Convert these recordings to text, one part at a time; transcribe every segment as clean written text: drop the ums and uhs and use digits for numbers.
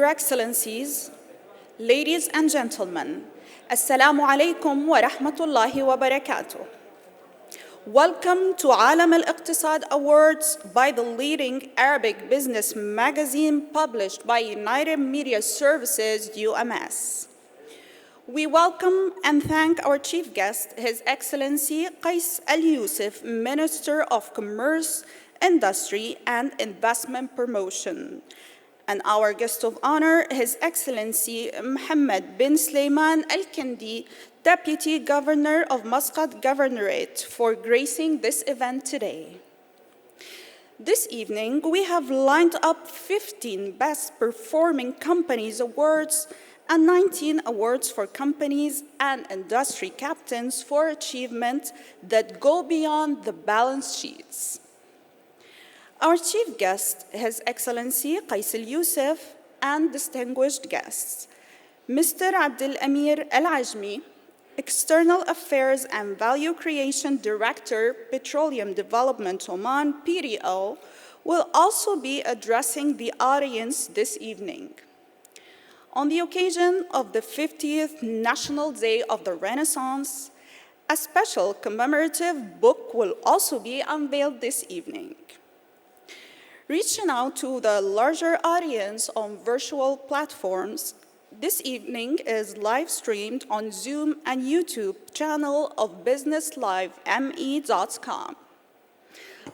Your Excellencies, ladies and gentlemen, Assalamu alaikum wa rahmatullahi wa barakatuh. Welcome to Alam al-Iqtisad Awards by the leading Arabic business magazine published by United Media Services, UMS. We welcome and thank our chief guest, His Excellency Qais Al-Yusuf, Minister of Commerce, Industry and Investment Promotion, and our guest of honor, His Excellency Mohammed bin Sulaiman Al-Kindi, Deputy Governor of Muscat Governorate, for gracing this event today. This evening, we have lined up 15 Best Performing Companies Awards and 19 awards for companies and industry captains for achievement that go beyond the balance sheets. Our chief guest, His Excellency Qais Al-Yusuf, and distinguished guests, Mr. Abdel Amir Al-Ajmi, External Affairs and Value Creation Director, Petroleum Development Oman, PDO, will also be addressing the audience this evening. On the occasion of the 50th National Day of the Renaissance, a special commemorative book will also be unveiled this evening. Reaching out to the larger audience on virtual platforms, this evening is live streamed on Zoom and YouTube channel of businesslive.me.com.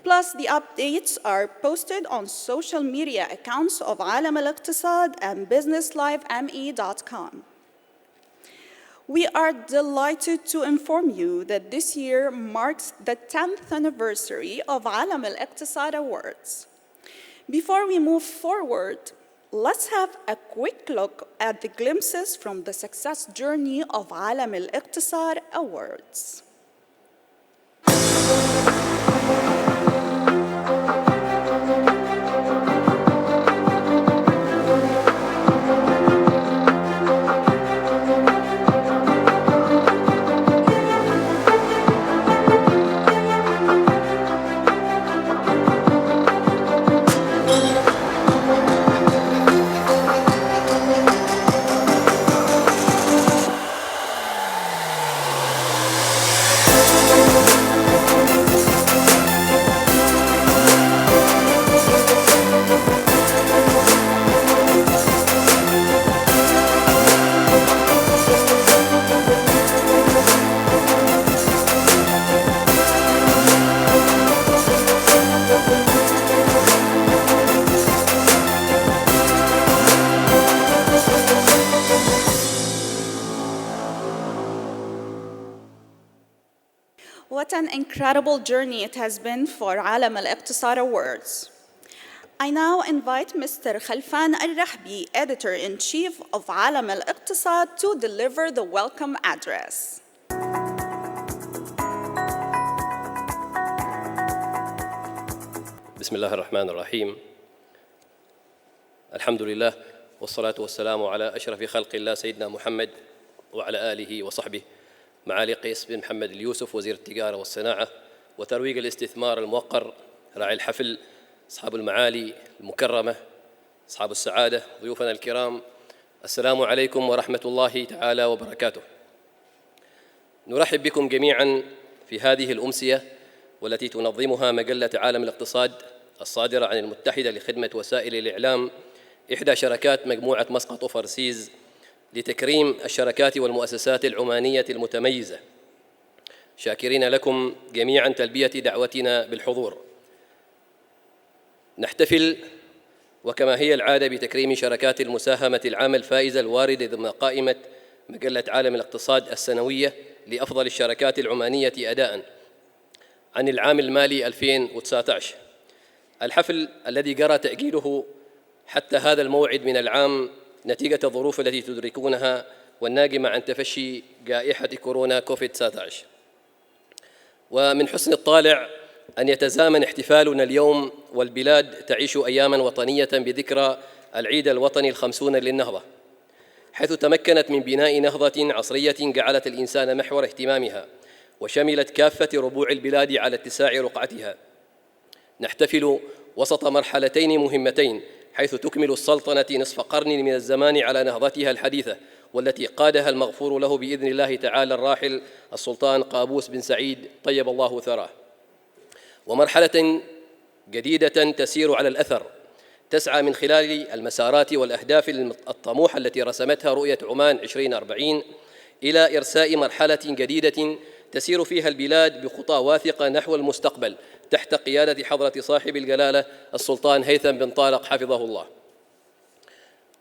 Plus, the updates are posted on social media accounts of Alam al-Iqtisad and businesslive.me.com. We are delighted to inform you that this year marks the 10th anniversary of Alam al-Iqtisad Awards. Before we move forward, let's have a quick look at the glimpses from the success journey of Alam al-Iqtisad Awards. What an incredible journey it has been for Alam al-Iqtisad Awards. I now invite Mr. Khalfan Al-Rahbi, Editor-in-Chief of Alam al-Iqtisad, to deliver the welcome address. بسم الله الرحمن الرحيم. الحمد لله والصلاة والسلام على أشرف خلق الله سيدنا محمد وعلى آله وصحبه. معالي قيس بن محمد اليوسف وزير التجارة والصناعة وترويج الاستثمار الموقر، راعي الحفل، أصحاب المعالي المكرمة، أصحاب السعادة، ضيوفنا الكرام، السلام عليكم ورحمة الله تعالى وبركاته. نرحب بكم جميعاً في هذه الأمسية والتي تنظمها مجلة عالم الاقتصاد الصادرة عن المتحدة لخدمة وسائل الإعلام، إحدى شركات مجموعة مسقط وفرسيز، لتكريم الشركات والمؤسسات العمانية المتميزة. شاكرين لكم جميعاً تلبية دعوتنا بالحضور. نحتفل وكما هي العادة بتكريم شركات المساهمة العامة الفائزة الواردة ضمن قائمة مجلة عالم الاقتصاد السنوية لأفضل الشركات العمانية أداءً عن العام المالي 2019. الحفل الذي جرى تأجيله حتى هذا الموعد من العام نتيجة الظروف التي تدركونها والناجمة عن تفشي جائحة كورونا كوفيد-19. ومن حسن الطالع أن يتزامن احتفالنا اليوم والبلاد تعيش أياماً وطنية بذكرى العيد الوطني 50 للنهضة، حيث تمكنت من بناء نهضة عصرية جعلت الإنسان محور اهتمامها وشملت كافة ربوع البلاد على اتساع رقعتها. نحتفل وسط مرحلتين مهمتين حيث تكمل السلطنة نصف قرن من الزمان على نهضتها الحديثة، والتي قادها المغفور له بإذن الله تعالى الراحل السلطان قابوس بن سعيد طيب الله ثراه، ومرحلة جديدة تسير على الأثر، تسعى من خلال المسارات والأهداف الطموحة التي رسمتها رؤية عمان 2040 إلى إرساء مرحلة جديدة تسير فيها البلاد بخطى واثقة نحو المستقبل تحت قيادة حضرة صاحب الجلالة السلطان هيثم بن طارق حفظه الله.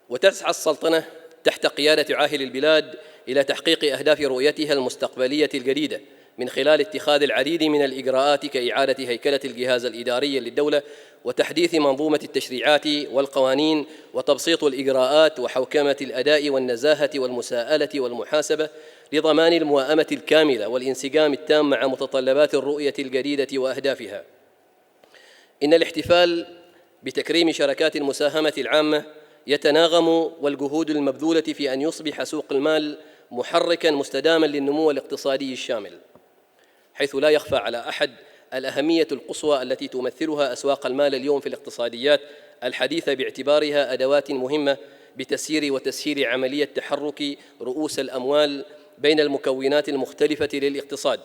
وتسعى السلطنة تحت قيادة عاهل البلاد إلى تحقيق أهداف رؤيتها المستقبلية الجديدة من خلال اتخاذ العديد من الإجراءات كإعادة هيكلة الجهاز الإداري للدولة وتحديث منظومة التشريعات والقوانين وتبسيط الإجراءات وحوكمة الأداء والنزاهة والمساءلة والمحاسبة لضمان المواءمة الكاملة والانسجام التام مع متطلبات الرؤية الجديدة وأهدافها. إن الاحتفال بتكريم شركات المساهمة العامة يتناغم والجهود المبذولة في أن يصبح سوق المال محركاً مستداماً للنمو الاقتصادي الشامل، حيث لا يخفى على أحد الأهمية القصوى التي تمثلها أسواق المال اليوم في الاقتصاديات الحديثة، باعتبارها أدوات مهمة بتسيير وتسهيل عملية تحرك رؤوس الأموال بين المكونات المختلفة للاقتصاد،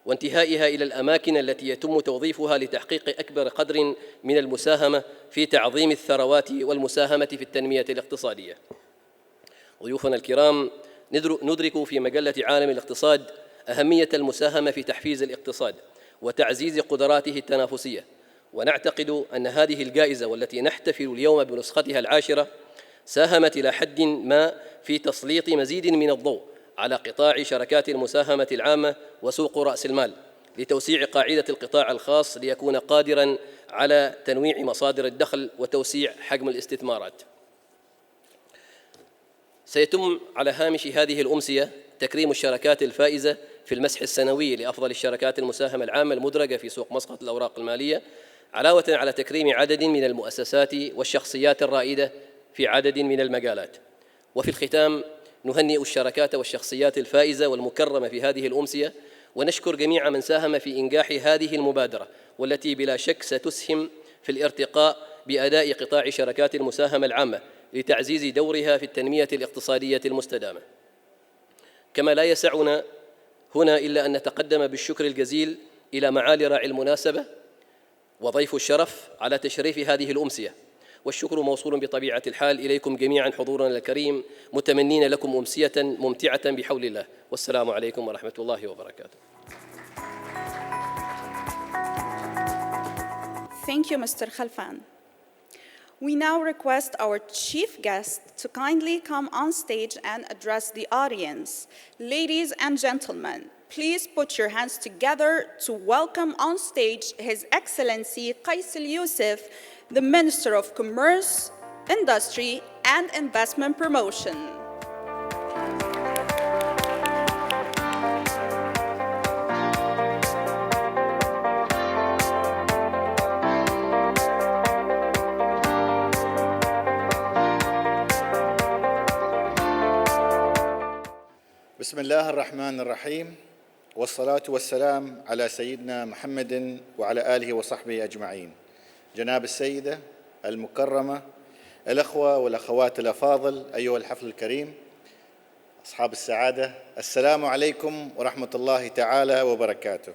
وانتهائها إلى الأماكن التي يتم توظيفها لتحقيق أكبر قدر من المساهمة في تعظيم الثروات والمساهمة في التنمية الاقتصادية. ضيوفنا الكرام، ندرك في مجلة عالم الاقتصاد أهمية المساهمة في تحفيز الاقتصاد وتعزيز قدراته التنافسية، ونعتقد أن هذه الجائزة والتي نحتفل اليوم بنسختها العاشرة ساهمت إلى حد ما في تسليط مزيد من الضوء على قطاع شركات المساهمة العامة وسوق رأس المال لتوسيع قاعدة القطاع الخاص ليكون قادراً على تنويع مصادر الدخل وتوسيع حجم الاستثمارات. سيتم على هامش هذه الأمسية تكريم الشركات الفائزة في المسح السنوي لأفضل الشركات المساهمة العامة المدرجة في سوق مسقط الأوراق المالية، علاوة على تكريم عدد من المؤسسات والشخصيات الرائدة في عدد من المجالات. وفي الختام نهنئ الشركات والشخصيات الفائزة والمكرمة في هذه الأمسية، ونشكر جميع من ساهم في إنجاح هذه المبادرة، والتي بلا شك ستسهم في الارتقاء بأداء قطاع شركات المساهمة العامة لتعزيز دورها في التنمية الاقتصادية المستدامة. كما لا يسعنا هنا إلا أن نتقدم بالشكر الجزيل إلى معالي راعي المناسبة وضيف الشرف على تشريف هذه الأمسية، والشكر موصول بطبيعة الحال إليكم جميعاً حضورنا الكريم، متمنين لكم أمسية ممتعة بحول الله، والسلام عليكم ورحمة الله وبركاته. Thank you, Mr. Khalfan. We now request our chief guest to kindly come on stage and address the audience. Ladies and gentlemen, please put your hands together to welcome on stage His Excellency Qais Al-Yusuf, the Minister of Commerce, Industry, and Investment Promotion. بسم الله الرحمن الرحيم، والصلاة والسلام على سيدنا محمد وعلى آله وصحبه أجمعين. جناب السيدة المكرمة، الأخوة والأخوات الأفاضل، أيها الحفل الكريم، أصحاب السعادة، السلام عليكم ورحمة الله تعالى وبركاته.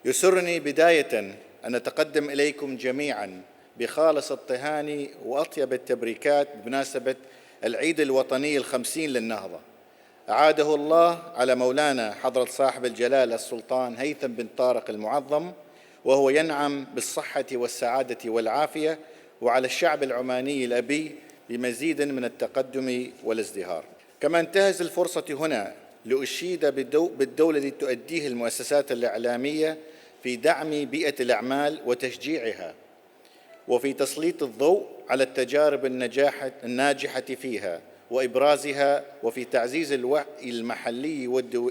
يسرني بداية أن أتقدم إليكم جميعاً بخالص التهاني وأطيب التبريكات بمناسبة العيد الوطني ال50 للنهضة. أعاده الله على مولانا حضرة صاحب الجلالة السلطان هيثم بن طارق المعظم، وهو ينعم بالصحة والسعادة والعافية، وعلى الشعب العماني الأبي بمزيد من التقدم والازدهار. كما انتهز الفرصة هنا لأشيد بالدور الذي تؤديه المؤسسات الإعلامية في دعم بيئة الأعمال وتشجيعها، وفي تسليط الضوء على التجارب الناجحة فيها وإبرازها، وفي تعزيز الوعي المحلي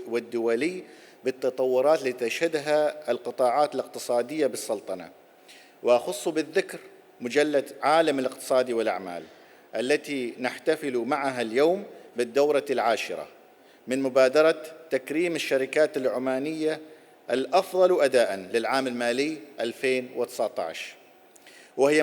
والدولي بالتطورات التي تشهدها القطاعات الاقتصادية بالسلطنة. وأخص بالذكر مجلة عالم الاقتصاد والأعمال التي نحتفل معها اليوم بالدورة العاشرة من مبادرة تكريم الشركات العمانية الأفضل أداءً للعام المالي 2019. وهي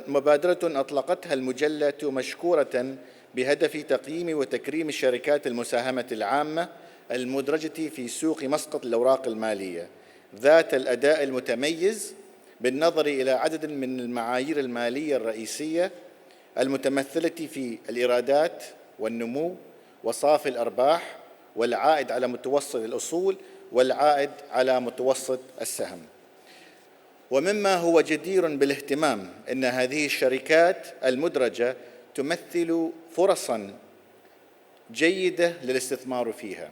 مبادرة أطلقتها المجلة مشكورة بهدف تقييم وتكريم الشركات المساهمة العامة المدرجة في سوق مسقط الأوراق المالية ذات الأداء المتميز بالنظر إلى عدد من المعايير المالية الرئيسية المتمثلة في الإيرادات والنمو وصافي الأرباح والعائد على متوسط الأصول والعائد على متوسط السهم. ومما هو جدير بالاهتمام أن هذه الشركات المدرجة تمثل فرصاً جيدة للاستثمار فيها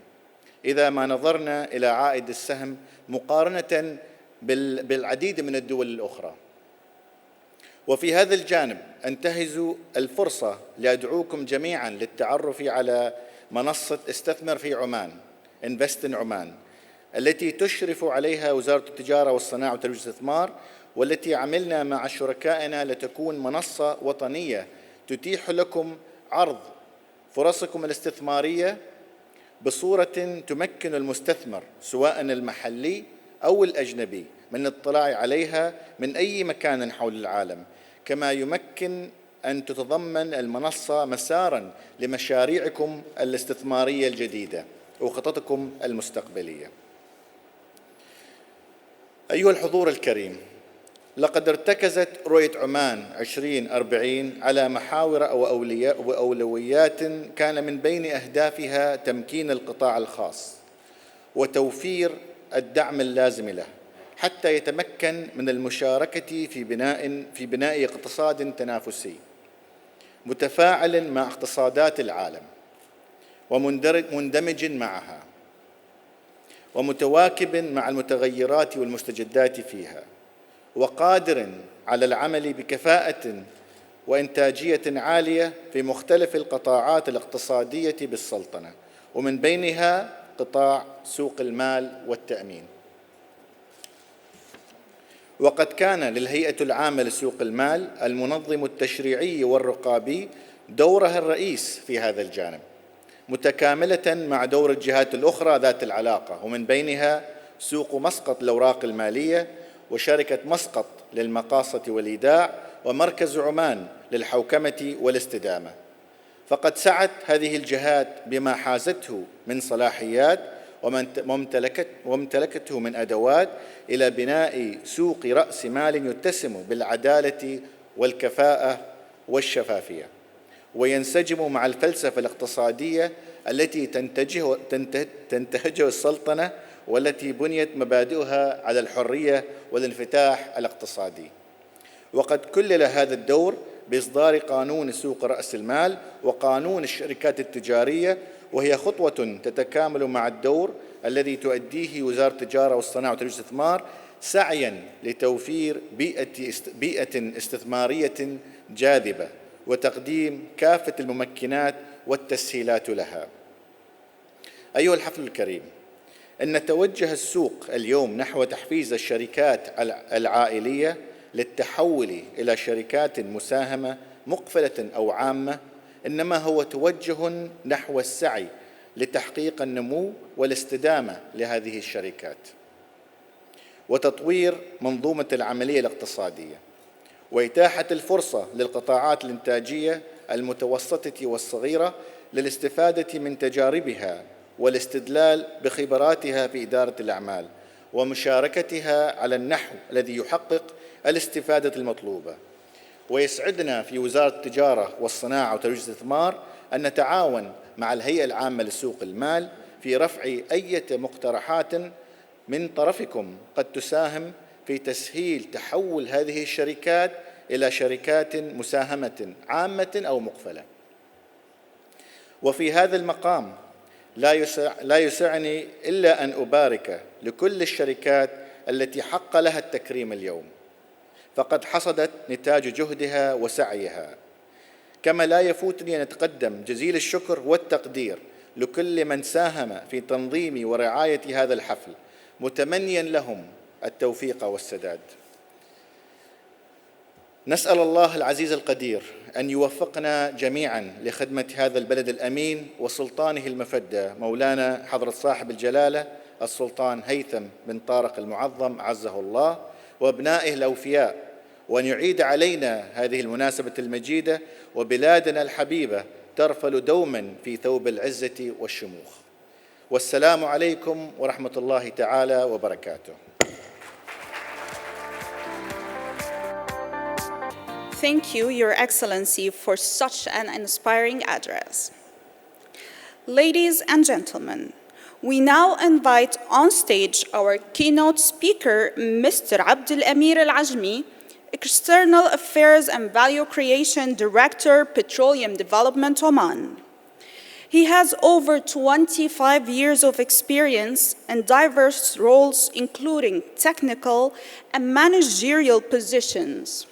إذا ما نظرنا إلى عائد السهم مقارنة بالعديد من الدول الأخرى. وفي هذا الجانب أنتهز الفرصة لأدعوكم جميعاً للتعرف على منصة استثمر في عمان Invest in عمان التي تشرف عليها وزارة التجارة والصناعة وترويج الاستثمار، والتي عملنا مع شركائنا لتكون منصة وطنية تتيح لكم عرض فرصكم الاستثمارية بصورة تمكن المستثمر سواء المحلي أو الأجنبي من الاطلاع عليها من أي مكان حول العالم، كما يمكن أن تتضمن المنصة مساراً لمشاريعكم الاستثمارية الجديدة وخططكم المستقبلية. أيها الحضور الكريم، لقد ارتكزت رؤية عمان 2040 على محاور وأولويات كان من بين أهدافها تمكين القطاع الخاص وتوفير الدعم اللازم له حتى يتمكن من المشاركة في بناء اقتصاد تنافسي متفاعل مع اقتصادات العالم ومندمج معها ومتواكب مع المتغيرات والمستجدات فيها، وقادر على العمل بكفاءة وإنتاجية عالية في مختلف القطاعات الاقتصادية بالسلطنة، ومن بينها قطاع سوق المال والتأمين. وقد كان للهيئة العامة لسوق المال المنظم التشريعي والرقابي دورها الرئيس في هذا الجانب، متكاملة مع دور الجهات الأخرى ذات العلاقة، ومن بينها سوق مسقط الأوراق المالية وشركة مسقط للمقاصة والإيداع ومركز عمان للحوكمة والاستدامة. فقد سعت هذه الجهات بما حازته من صلاحيات وامتلكته من أدوات إلى بناء سوق رأس مال يتسم بالعدالة والكفاءة والشفافية، وينسجم مع الفلسفة الاقتصادية التي تنتهجها السلطنة والتي بنيت مبادئها على الحرية والانفتاح الاقتصادي. وقد كلل هذا الدور بإصدار قانون سوق رأس المال وقانون الشركات التجارية، وهي خطوة تتكامل مع الدور الذي تؤديه وزارة التجارة والصناعة وترويج الاستثمار سعياً لتوفير بيئة استثمارية جاذبة وتقديم كافة الممكنات والتسهيلات لها. أيها الحفل الكريم، أن توجه السوق اليوم نحو تحفيز الشركات العائلية للتحول إلى شركات مساهمة مقفلة أو عامة، إنما هو توجه نحو السعي لتحقيق النمو والاستدامة لهذه الشركات وتطوير منظومة العملية الاقتصادية وإتاحة الفرصة للقطاعات الإنتاجية المتوسطة والصغيرة للاستفادة من تجاربها والاستدلال بخبراتها في إدارة الأعمال ومشاركتها على النحو الذي يحقق الاستفادة المطلوبة. ويسعدنا في وزارة التجارة والصناعة وترويج الاستثمار أن نتعاون مع الهيئة العامة لسوق المال في رفع أي مقترحات من طرفكم قد تساهم في تسهيل تحول هذه الشركات إلى شركات مساهمة عامة أو مقفلة. وفي هذا المقام لا يسعني إلا أن أبارك لكل الشركات التي حق لها التكريم اليوم، فقد حصدت نتاج جهدها وسعيها. كما لا يفوتني أن أتقدم جزيل الشكر والتقدير لكل من ساهم في تنظيم ورعاية هذا الحفل، متمنياً لهم التوفيق والسداد. نسأل الله العزيز القدير أن يوفقنا جميعاً لخدمة هذا البلد الأمين وسلطانه المفدى مولانا حضرة صاحب الجلالة السلطان هيثم بن طارق المعظم عزه الله، وأبنائه الأوفياء وأن يعيد علينا هذه المناسبة المجيدة وبلادنا الحبيبة ترفل دوما في ثوب العزة والشموخ. والسلام عليكم ورحمة الله تعالى وبركاته. Thank you, Your Excellency, for such an inspiring address. Ladies and gentlemen, we now invite on stage our keynote speaker, Mr. Abdel Amir Al-Ajmi, External Affairs and Value Creation Director, Petroleum Development, Oman. He has over 25 years of experience in diverse roles, including technical and managerial positions.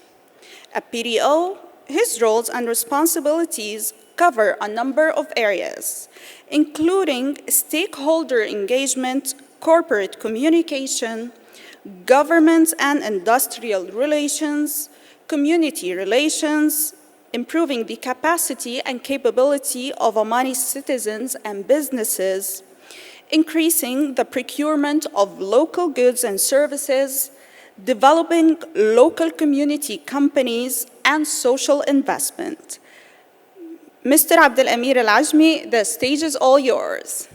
At PDO, his roles and responsibilities cover a number of areas, including stakeholder engagement, corporate communication, government and industrial relations, community relations, improving the capacity and capability of Omani citizens and businesses, increasing the procurement of local goods and services, developing local community companies, and social investment. Mr. Abdel Amir Al-Ajmi, the stage is all yours.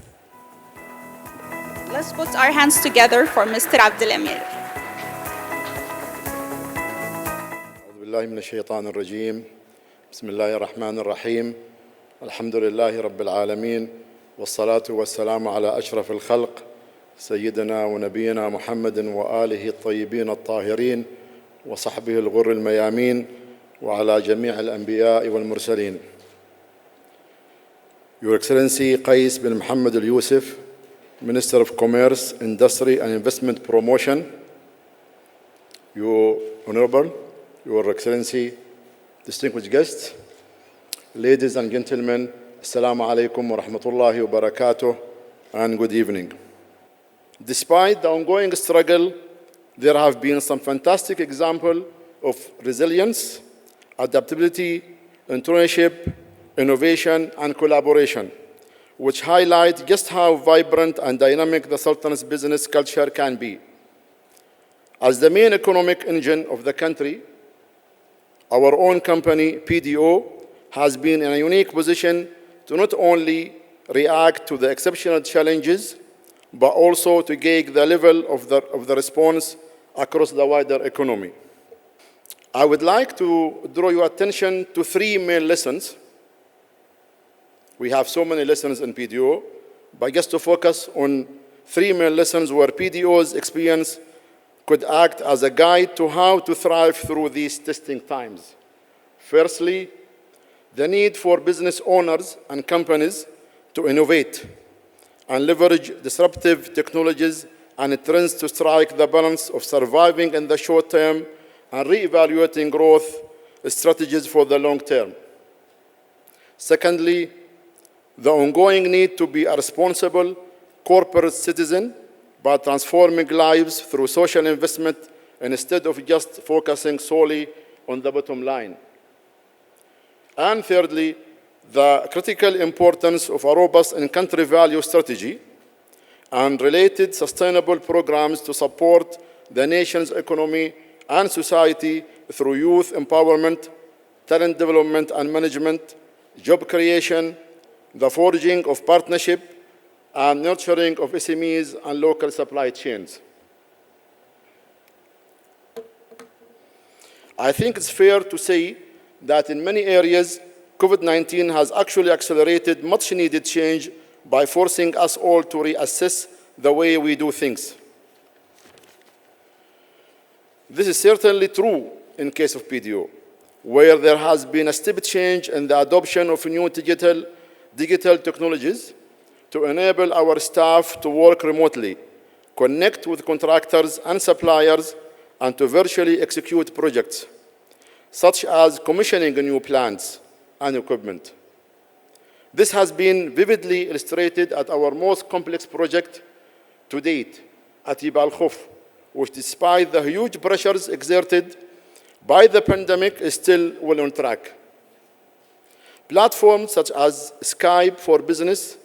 Let's put our hands together for Mr. Abdel Amir. أعوذ بالله من الشيطان الرجيم. بسم الله الرحمن الرحيم. الحمد لله رب العالمين، والصلاة والسلام على أشرف الخلق سيدنا ونبينا محمد وآله الطيبين الطاهرين وصحبه الغر الميامين وعلى جميع الأنبياء والمرسلين. Your Excellency Qais bin Mohammed Al Yusuf, Minister of Commerce, Industry and Investment Promotion, Your Honorable, Your Excellency, distinguished guests, ladies and gentlemen, Assalamu alaikum wa rahmatullahi wa barakatuh, and good evening. Despite the ongoing struggle, there have been some fantastic examples of resilience, adaptability, entrepreneurship, innovation, and collaboration, which highlight just how vibrant and dynamic the Sultan's business culture can be. As the main economic engine of the country, our own company, PDO, has been in a unique position to not only react to the exceptional challenges, but also to gauge the level of the response across the wider economy. I would like to draw your attention to three main lessons. We have so many lessons in PDO, but just to focus on three main lessons where PDO's experience could act as a guide to how to thrive through these testing times. Firstly, the need for business owners and companies to innovate and leverage disruptive technologies and trends to strike the balance of surviving in the short term and re-evaluating growth strategies for the long term. Secondly, the ongoing need to be a responsible corporate citizen by transforming lives through social investment instead of just focusing solely on the bottom line. And thirdly, the critical importance of a robust in-country value strategy and related sustainable programs to support the nation's economy and society through youth empowerment, talent development and management, job creation, the forging of partnership, and nurturing of SMEs and local supply chains. I think it's fair to say that in many areas, COVID-19 has actually accelerated much-needed change by forcing us all to reassess the way we do things. This is certainly true in case of PDO, where there has been a step change in the adoption of new digital technologies to enable our staff to work remotely, connect with contractors and suppliers, and to virtually execute projects, such as commissioning new plants and equipment. This has been vividly illustrated at our most complex project to date, at Atiba Al Khuf, which despite the huge pressures exerted by the pandemic is still well on track. Platforms such as Skype for Business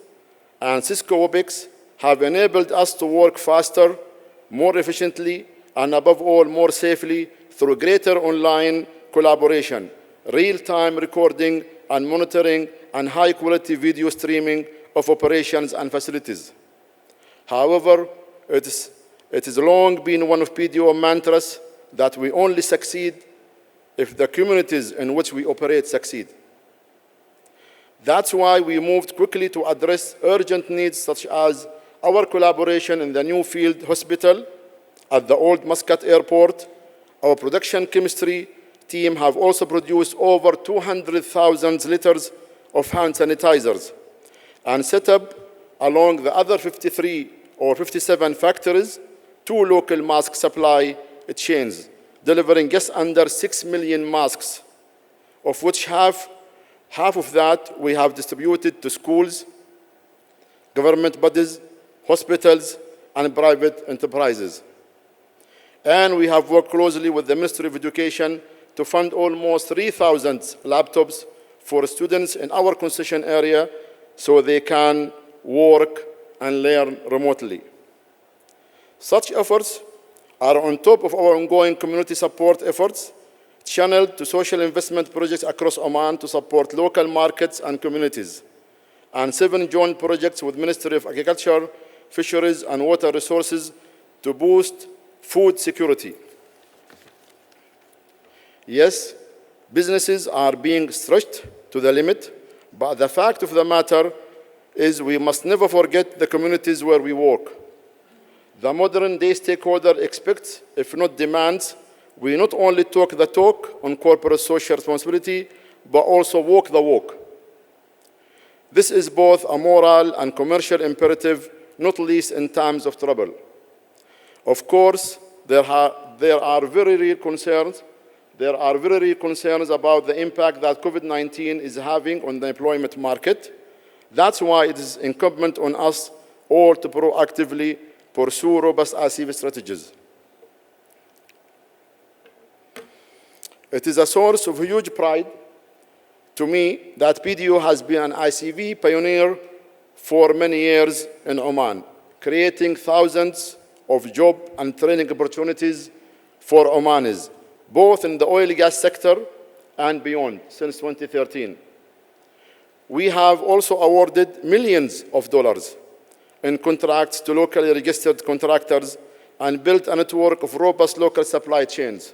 and Cisco Webex have enabled us to work faster, more efficiently, and above all, more safely through greater online collaboration, real-time recording and monitoring, and high-quality video streaming of operations and facilities. However, it has long been one of PDO mantras that we only succeed if the communities in which we operate succeed. That's why we moved quickly to address urgent needs such as our collaboration in the new field hospital at the Old Muscat Airport. Our production chemistry team have also produced over 200,000 liters of hand sanitizers and set up, along the other 53 or 57 factories, 2 local mask supply chains, delivering just under 6 million masks, of which half of that we have distributed to schools, government bodies, hospitals, and private enterprises. And we have worked closely with the Ministry of Education to fund almost 3,000 laptops for students in our concession area so they can work and learn remotely. Such efforts are on top of our ongoing community support efforts channeled to social investment projects across Oman to support local markets and communities, and 7 joint projects with Ministry of Agriculture, Fisheries, and Water Resources to boost food security. Yes, businesses are being stretched to the limit, but the fact of the matter is we must never forget the communities where we work. The modern-day stakeholder expects, if not demands, we not only talk the talk on corporate social responsibility, but also walk the walk. This is both a moral and commercial imperative, not least in times of trouble. Of course, there are very real concerns about the impact that COVID-19 is having on the employment market. That's why it is incumbent on us all to proactively pursue robust ICV strategies. It is a source of huge pride to me that PDO has been an ICV pioneer for many years in Oman, creating thousands of job and training opportunities for Omanis, both in the oil and gas sector and beyond, since 2013. We have also awarded millions of dollars in contracts to locally registered contractors and built a network of robust local supply chains.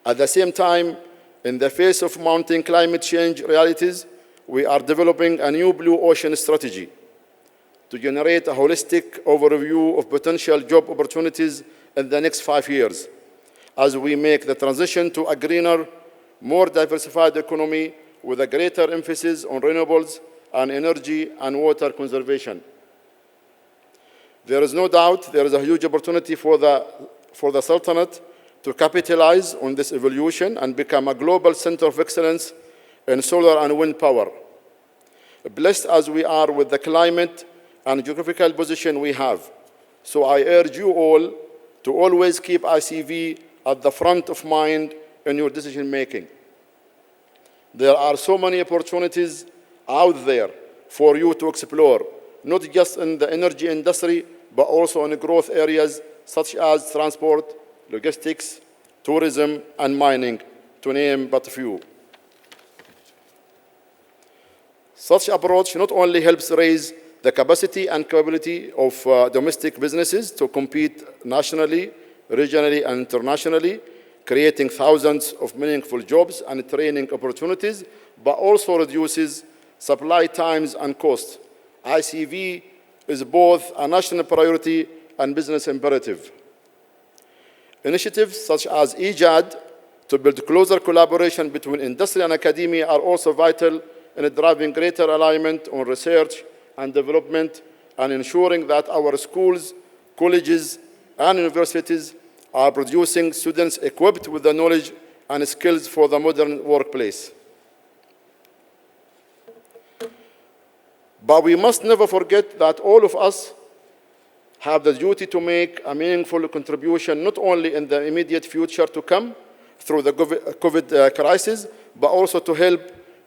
At the same time, in the face of mounting climate change realities, we are developing a new blue ocean strategy to generate a holistic overview of potential job opportunities in the next 5 years as we make the transition to a greener, more diversified economy with a greater emphasis on renewables and energy and water conservation. There is no doubt there is a huge opportunity for the Sultanate to capitalize on this evolution and become a global center of excellence in solar and wind power. Blessed as we are with the climate and geographical position we have, so I urge you all to always keep ICV at the front of mind in your decision making. There are so many opportunities out there for you to explore, not just in the energy industry, but also in growth areas such as transport, logistics, tourism, and mining, to name but a few. Such approach not only helps raise the capacity and capability of domestic businesses to compete nationally, regionally, and internationally, creating thousands of meaningful jobs and training opportunities, but also reduces supply times and costs. ICV is both a national priority and business imperative. Initiatives such as EJAD to build closer collaboration between industry and academia are also vital in driving greater alignment on research and development and ensuring that our schools, colleges, and universities are producing students equipped with the knowledge and skills for the modern workplace. But we must never forget that all of us have the duty to make a meaningful contribution, not only in the immediate future to come through the COVID crisis, but also to help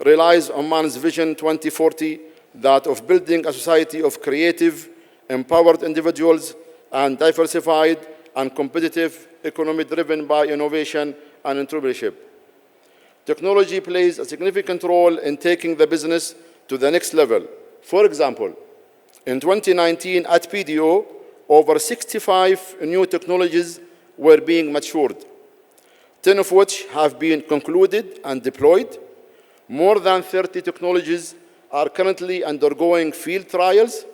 realize Oman's Vision 2040, that of building a society of creative, empowered individuals and diversified and competitive economy driven by innovation and entrepreneurship. Technology plays a significant role in taking the business to the next level. For example, in 2019 at PDO, over 65 new technologies were being matured, 10 of which have been concluded and deployed. More than 30 technologies are currently undergoing field trials,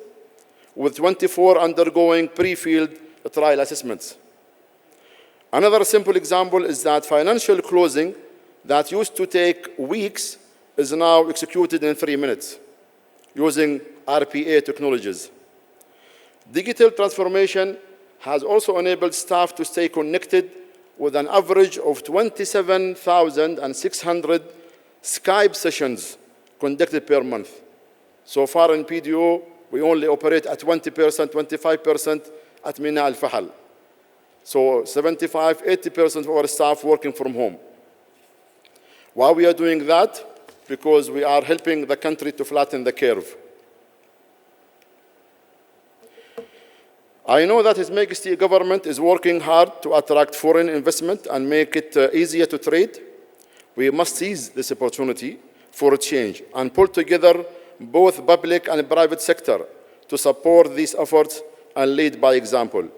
with 24 undergoing pre-field trial assessments. Another simple example is that financial closing that used to take weeks is now executed in 3 minutes using RPA technologies. Digital transformation has also enabled staff to stay connected with an average of 27,600 Skype sessions conducted per month. So far in PDO, we only operate at 20%, 25% at Mina Al Fahal. So 75, 80% of our staff working from home. Why we are doing that? Because we are helping the country to flatten the curve. I know that His Majesty government is working hard to attract foreign investment and make it easier to trade. We must seize this opportunity for a change and pull together both public and private sector to support these efforts and lead by example.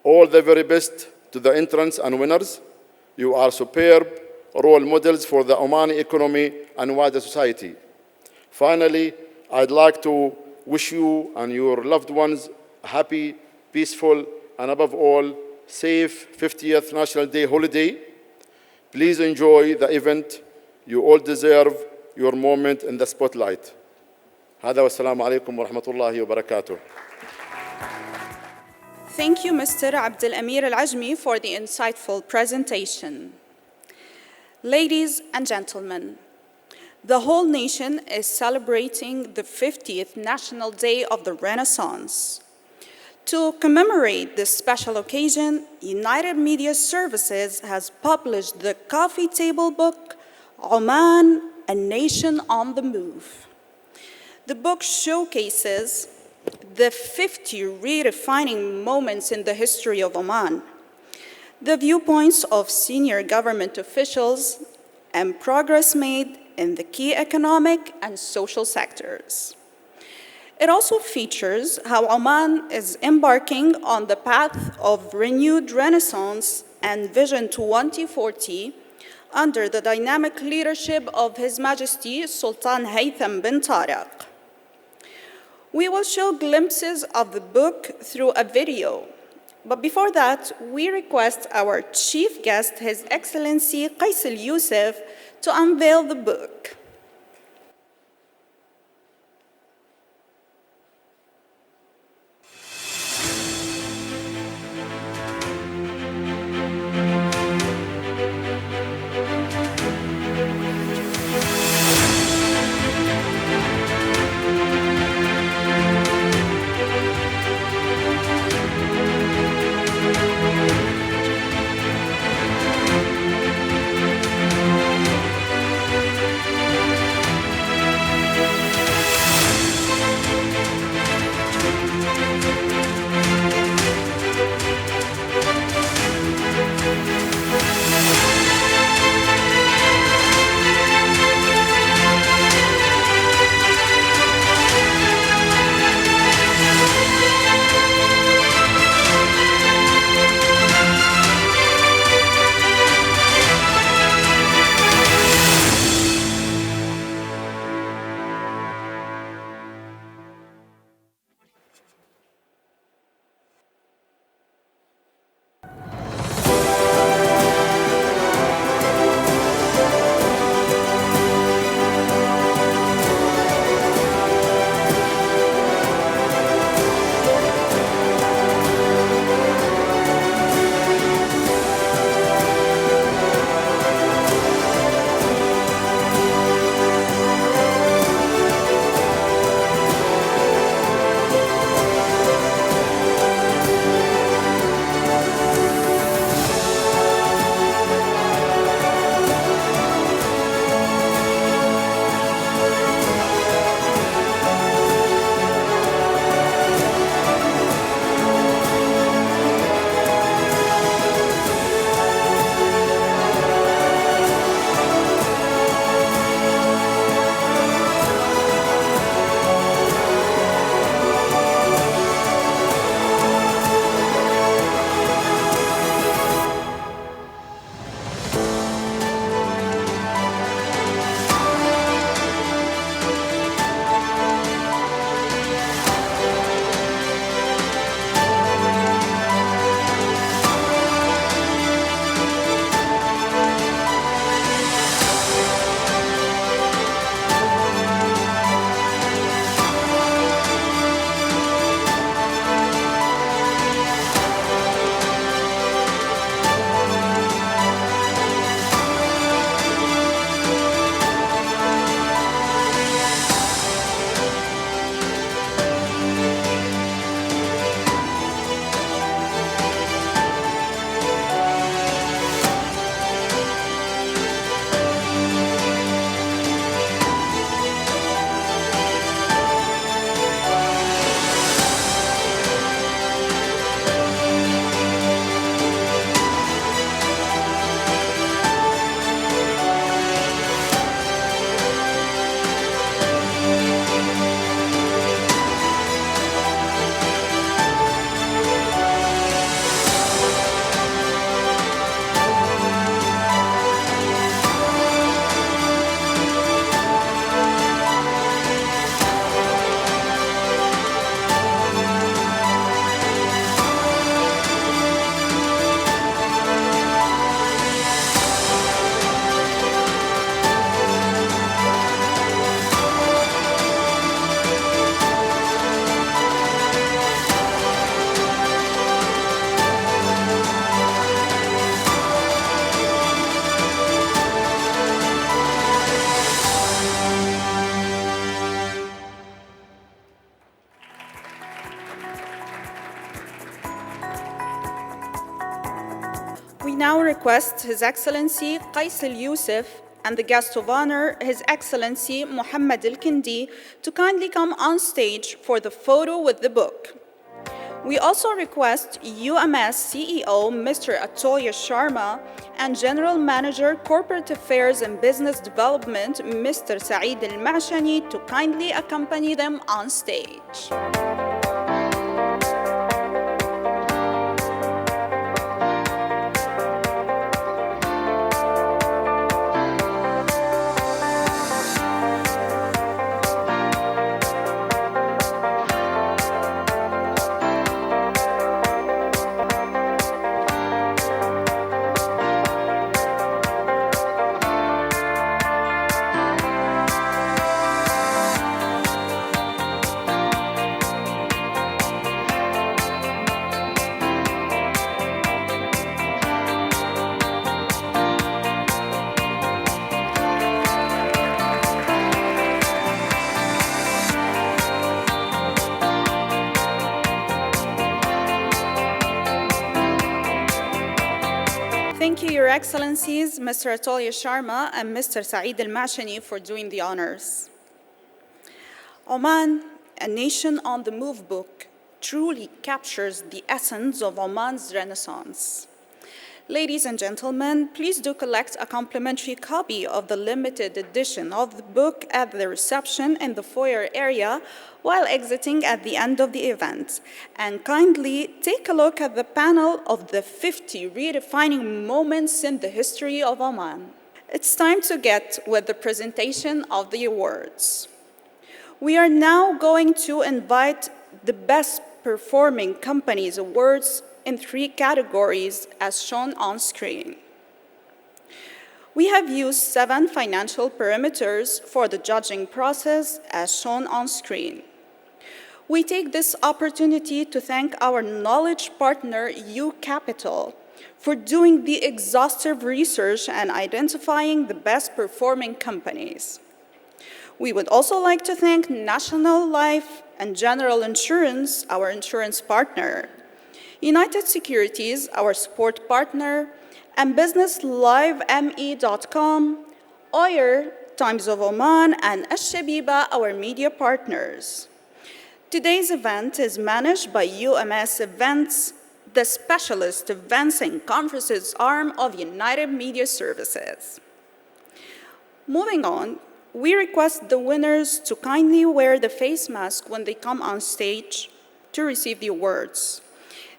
All the very best to the entrants and winners. You are superb role models for the Omani economy and wider society. Finally, I'd like to wish you and your loved ones a happy, peaceful, and above all, safe 50th National Day holiday. Please enjoy the event. You all deserve your moment in the spotlight. هذا والسلام عليكم ورحمة الله وبركاته. Thank you, Mr. Abdel Amir Al Ajmi, for the insightful presentation. Ladies and gentlemen, the whole nation is celebrating the 50th National Day of the Renaissance. To commemorate this special occasion, United Media Services has published the coffee table book, Oman, A Nation on the Move. The book showcases the 50 redefining moments in the history of Oman, the viewpoints of senior government officials, and progress made in the key economic and social sectors. It also features how Oman is embarking on the path of renewed renaissance and Vision 2040 under the dynamic leadership of His Majesty Sultan Haytham bin Tariq. We will show glimpses of the book through a video. But before that, we request our chief guest, His Excellency Qais Al Youssef, to unveil the book. now request His Excellency Qais Al Youssef and the guest of honor, His Excellency Muhammad Al Kindi, to kindly come on stage for the photo with the book. We also request UMS CEO Mr. Atulya Sharma and General Manager Corporate Affairs and Business Development Mr. Saeed Al Mashani to kindly accompany them on stage. Thank you, Your Excellencies, Mr. Atulya Sharma and Mr. Saeed Al Mashani, for doing the honors. Oman, a nation on the move book, truly captures the essence of Oman's Renaissance. Ladies and gentlemen, please do collect a complimentary copy of the limited edition of the book at the reception in the foyer area while exiting at the end of the event. And kindly take a look at the panel of the 50 redefining moments in the history of Oman. It's time to get with the presentation of the awards. We are now going to invite the Best Performing Companies Awards in 3 categories as shown on screen. We have used 7 financial parameters for the judging process as shown on screen. We take this opportunity to thank our knowledge partner, U Capital, for doing the exhaustive research and identifying the best performing companies. We would also like to thank National Life and General Insurance, our insurance partner, United Securities, our support partner, and BusinessLiveME.com, Oyer, Times of Oman, and Ash-Shabiba, our media partners. Today's event is managed by UMS Events, the specialist events and conferences arm of United Media Services. Moving on, we request the winners to kindly wear the face mask when they come on stage to receive the awards.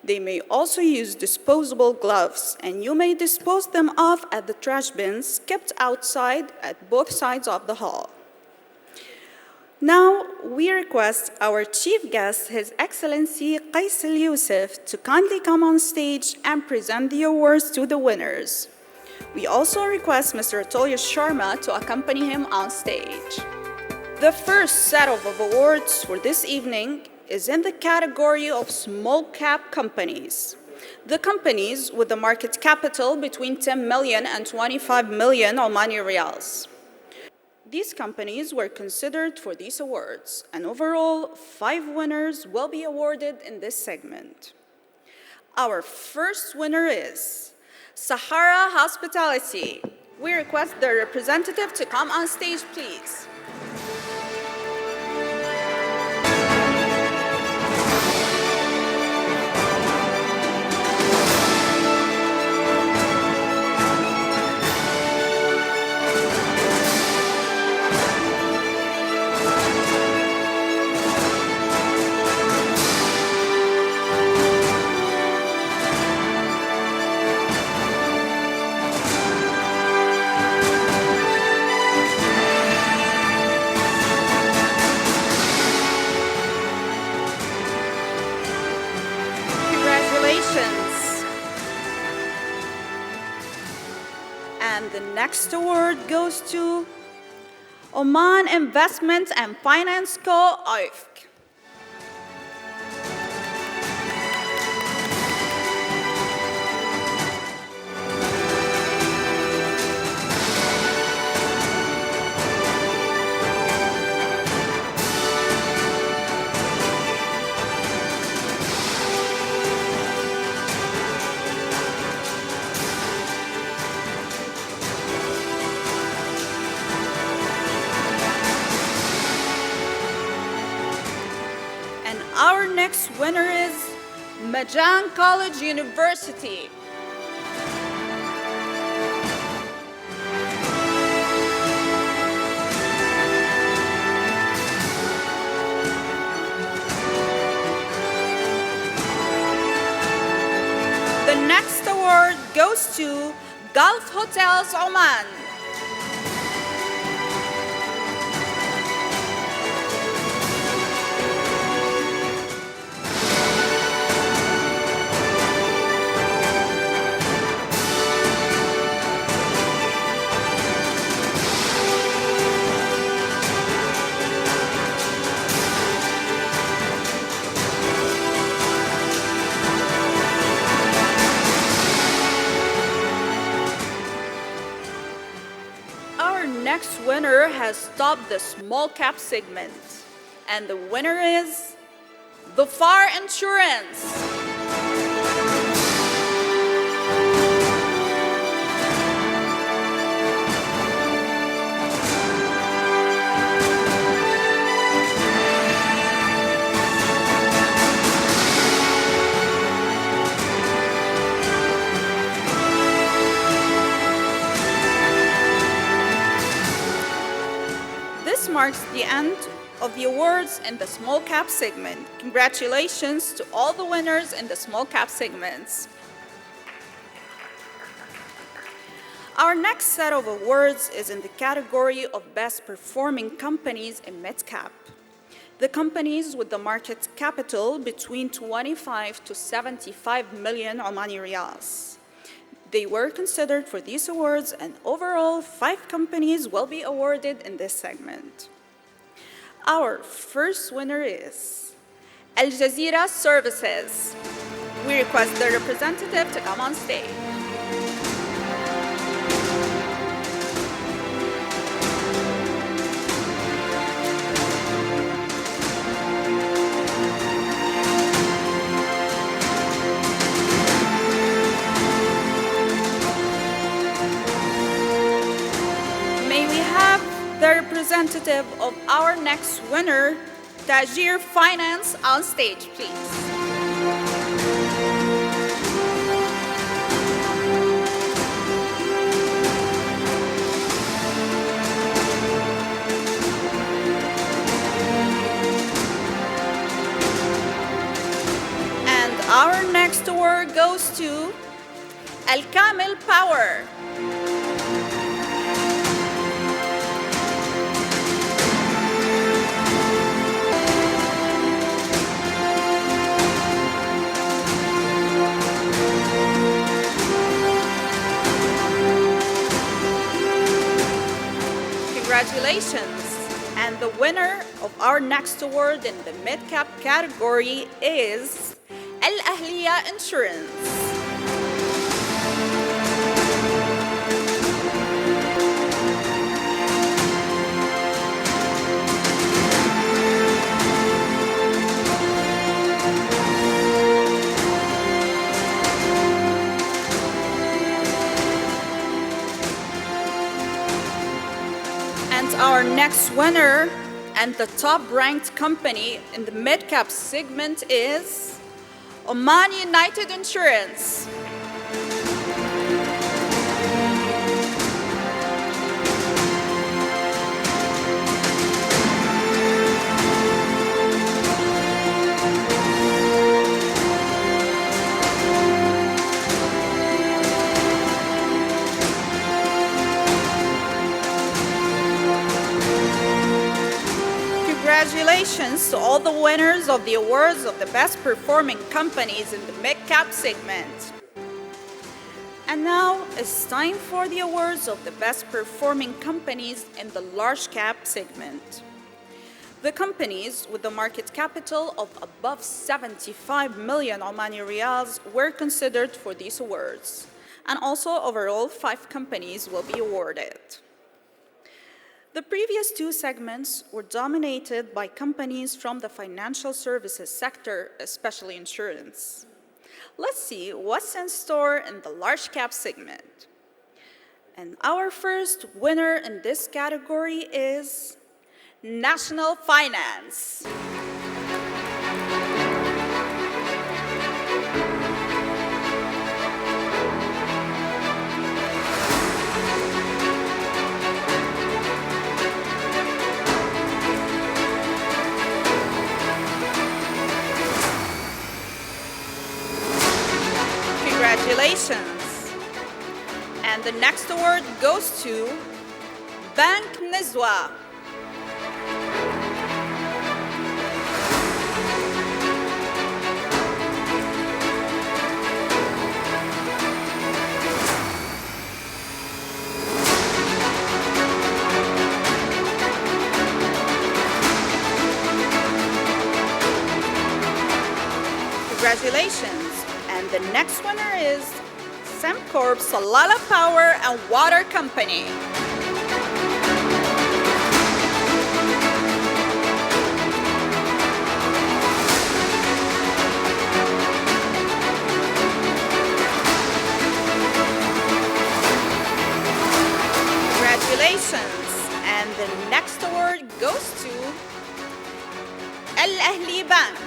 They may also use disposable gloves, and you may dispose them off at the trash bins kept outside at both sides of the hall. Now, we request our chief guest, His Excellency Qais Al Youssef, to kindly come on stage and present the awards to the winners. We also request Mr. Atulya Sharma to accompany him on stage. The first set of awards for this evening is in the category of small cap companies. The companies with the market capital between 10 million and 25 million Omani riyals. These companies were considered for these awards, and overall, 5 winners will be awarded in this segment. Our first winner is Sahara Hospitality. We request the representative to come on stage, please. And the next award goes to Oman Investment and Finance Co. OIFC. next winner is Majan College University. The next award goes to Gulf Hotels Oman. Our next winner has topped the small cap segment, and the winner is the Far Insurance. This marks the end of the awards in the small cap segment. Congratulations to all the winners in the small cap segments. Our next set of awards is in the category of best performing companies in mid-cap. The companies with the market capital between 25 to 75 million Omani riyals. They were considered for these awards, and overall, 5 companies will be awarded in this segment. Our first winner is Al Jazeera Services. We request the representative to come on stage. May we have the representative of our next winner, Tajir Finance, on stage, please. And our next award goes to Al Kamil Power. Congratulations. And the winner of our next award in the mid-cap category is Al Ahliya Insurance. And our next winner and the top-ranked company in the mid-cap segment is Oman United Insurance. Congratulations to all the winners of the awards of the best performing companies in the mid-cap segment. And now it's time for the awards of the best performing companies in the large cap segment. The companies with the market capital of above 75 million Omani riyals were considered for these awards. And also overall, 5 companies will be awarded. The previous 2 segments were dominated by companies from the financial services sector, especially insurance. Let's see what's in store in the large cap segment. And our first winner in this category is National Finance. Congratulations. And the next award goes to Bank Nizwa. Congratulations. And the next winner is Semcorp Salala Power and Water Company. Congratulations. And the next award goes to Al Ahli Bank.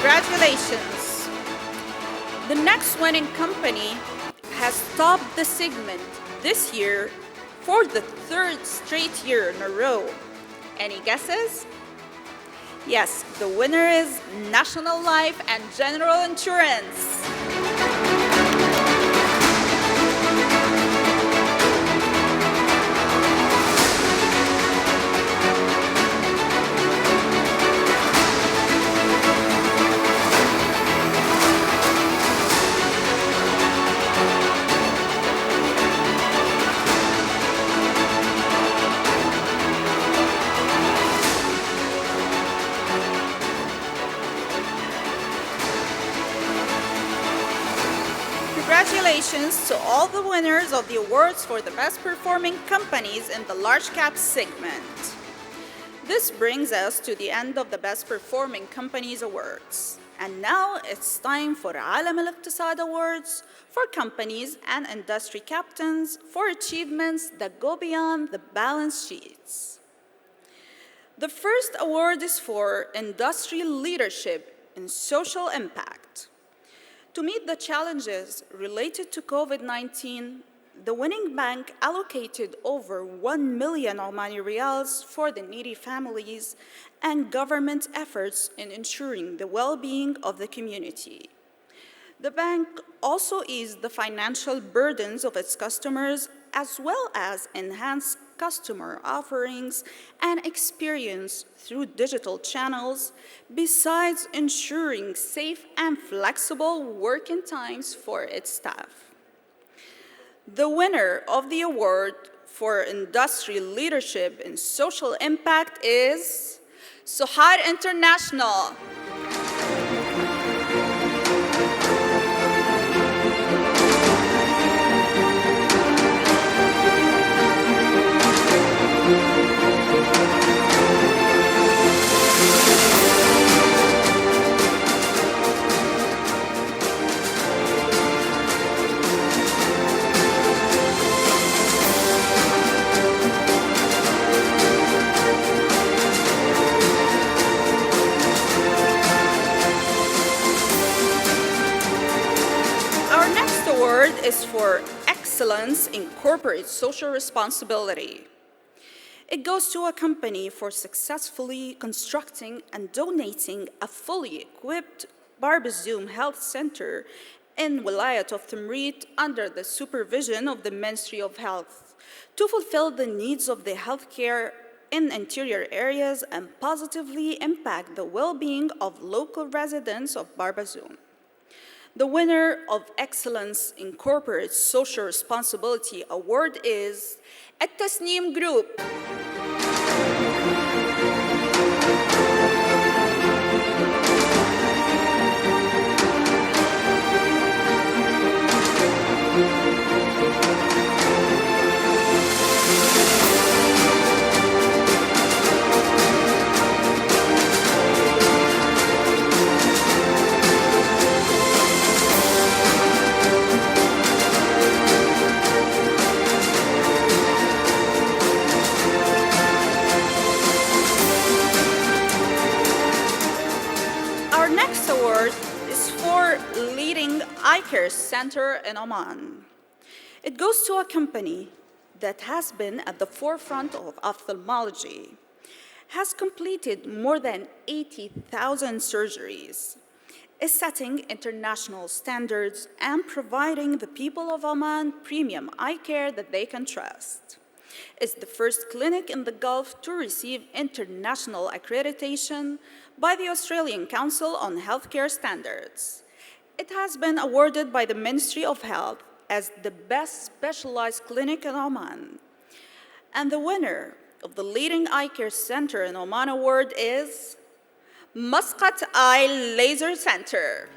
Congratulations. The next winning company has topped the segment this year for the third straight year in a row. Any guesses? Yes, the winner is National Life and General Insurance. Congratulations to all the winners of the awards for the best performing companies in the large cap segment. This brings us to the end of the best performing companies awards. And now it's time for Alam Al-Iqtisad Awards for companies and industry captains for achievements that go beyond the balance sheets. The first award is for industry leadership and social impact. To meet the challenges related to COVID-19, the winning bank allocated over 1 million Omani riyals for the needy families and government efforts in ensuring the well-being of the community. The bank also eased the financial burdens of its customers as well as enhanced customer offerings and experience through digital channels, besides ensuring safe and flexible working times for its staff. The winner of the award for industry leadership and social impact is Suhar International. Is for excellence in corporate social responsibility. It goes to a company for successfully constructing and donating a fully equipped Barbazoum Health Center in Wilayat of Timrit under the supervision of the Ministry of Health to fulfill the needs of the healthcare in interior areas and positively impact the well-being of local residents of Barbazoum. The winner of Excellence in Corporate Social Responsibility Award is At-Tasneem Group. Care Center in Oman. It goes to a company that has been at the forefront of ophthalmology, has completed more than 80,000 surgeries, is setting international standards and providing the people of Oman premium eye care that they can trust. Is the first clinic in the Gulf to receive international accreditation by the Australian Council on Healthcare Standards. It has been awarded by the Ministry of Health as the best specialized clinic in Oman. And the winner of the Leading Eye Care Center in Oman Award is Muscat Eye Laser Center.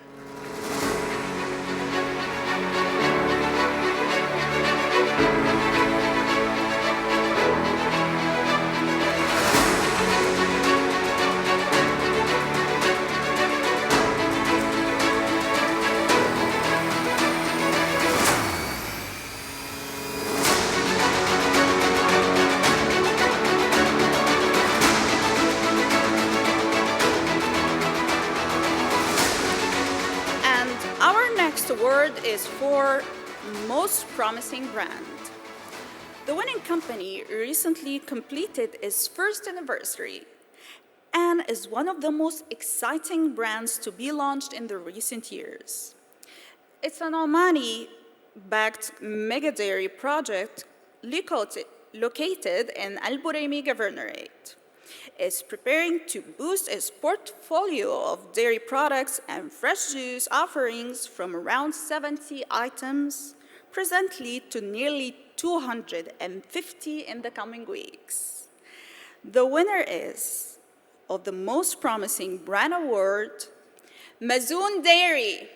Award is for Most Promising Brand. The winning company recently completed its first anniversary and is one of the most exciting brands to be launched in the recent years. It's an Omani-backed mega dairy project located in Al Buraimi Governorate. Is preparing to boost its portfolio of dairy products and fresh juice offerings from around 70 items presently to nearly 250 in the coming weeks. The winner is of the Most Promising Brand Award, Mazoon Dairy.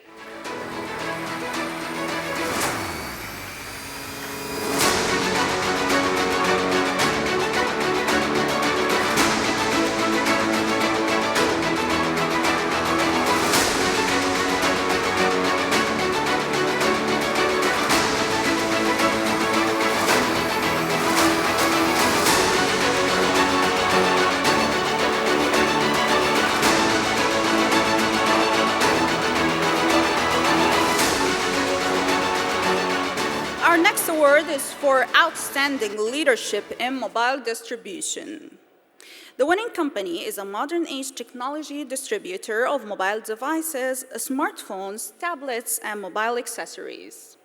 Our next award is for Outstanding Leadership in Mobile Distribution. The winning company is a modern-age technology distributor of mobile devices, smartphones, tablets, and mobile accessories.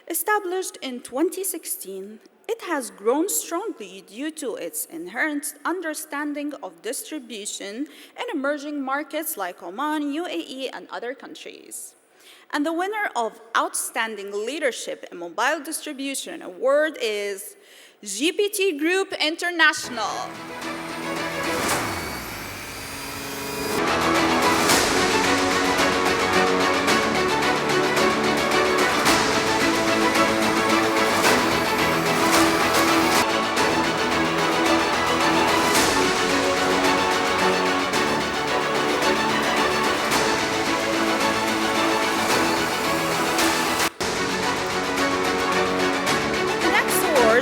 Established in 2016, it has grown strongly due to its inherent understanding of distribution in emerging markets like Oman, UAE, and other countries. And the winner of Outstanding Leadership in Mobile Distribution Award is GPT Group International.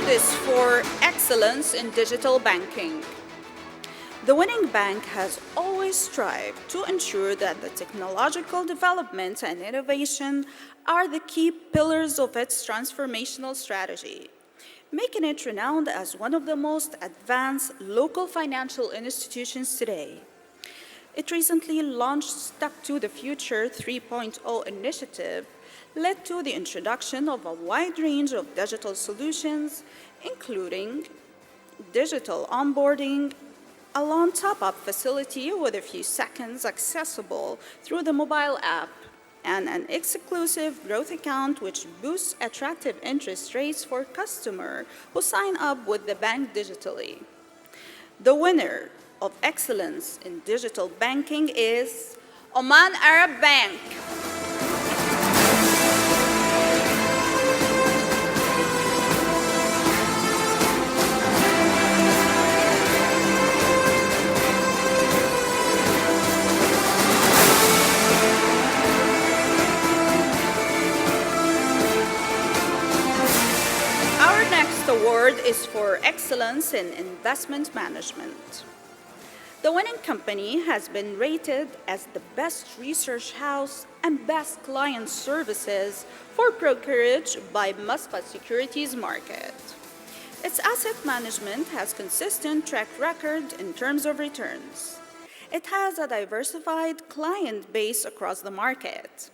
Is for excellence in digital banking. The winning bank has always strived to ensure that the technological development and innovation are the key pillars of its transformational strategy, making it renowned as one of the most advanced local financial institutions today. It recently launched Step to the Future 3.0 initiative, led to the introduction of a wide range of digital solutions, including digital onboarding, a loan top-up facility with a few seconds accessible through the mobile app, and an exclusive growth account which boosts attractive interest rates for customers who sign up with the bank digitally. The winner of excellence in digital banking is Oman Arab Bank. Our next award is for excellence in investment management. The winning company has been rated as the best research house and best client services for brokerage by Muscat Securities Market. Its asset management has consistent track record in terms of returns. It has a diversified client base across the market.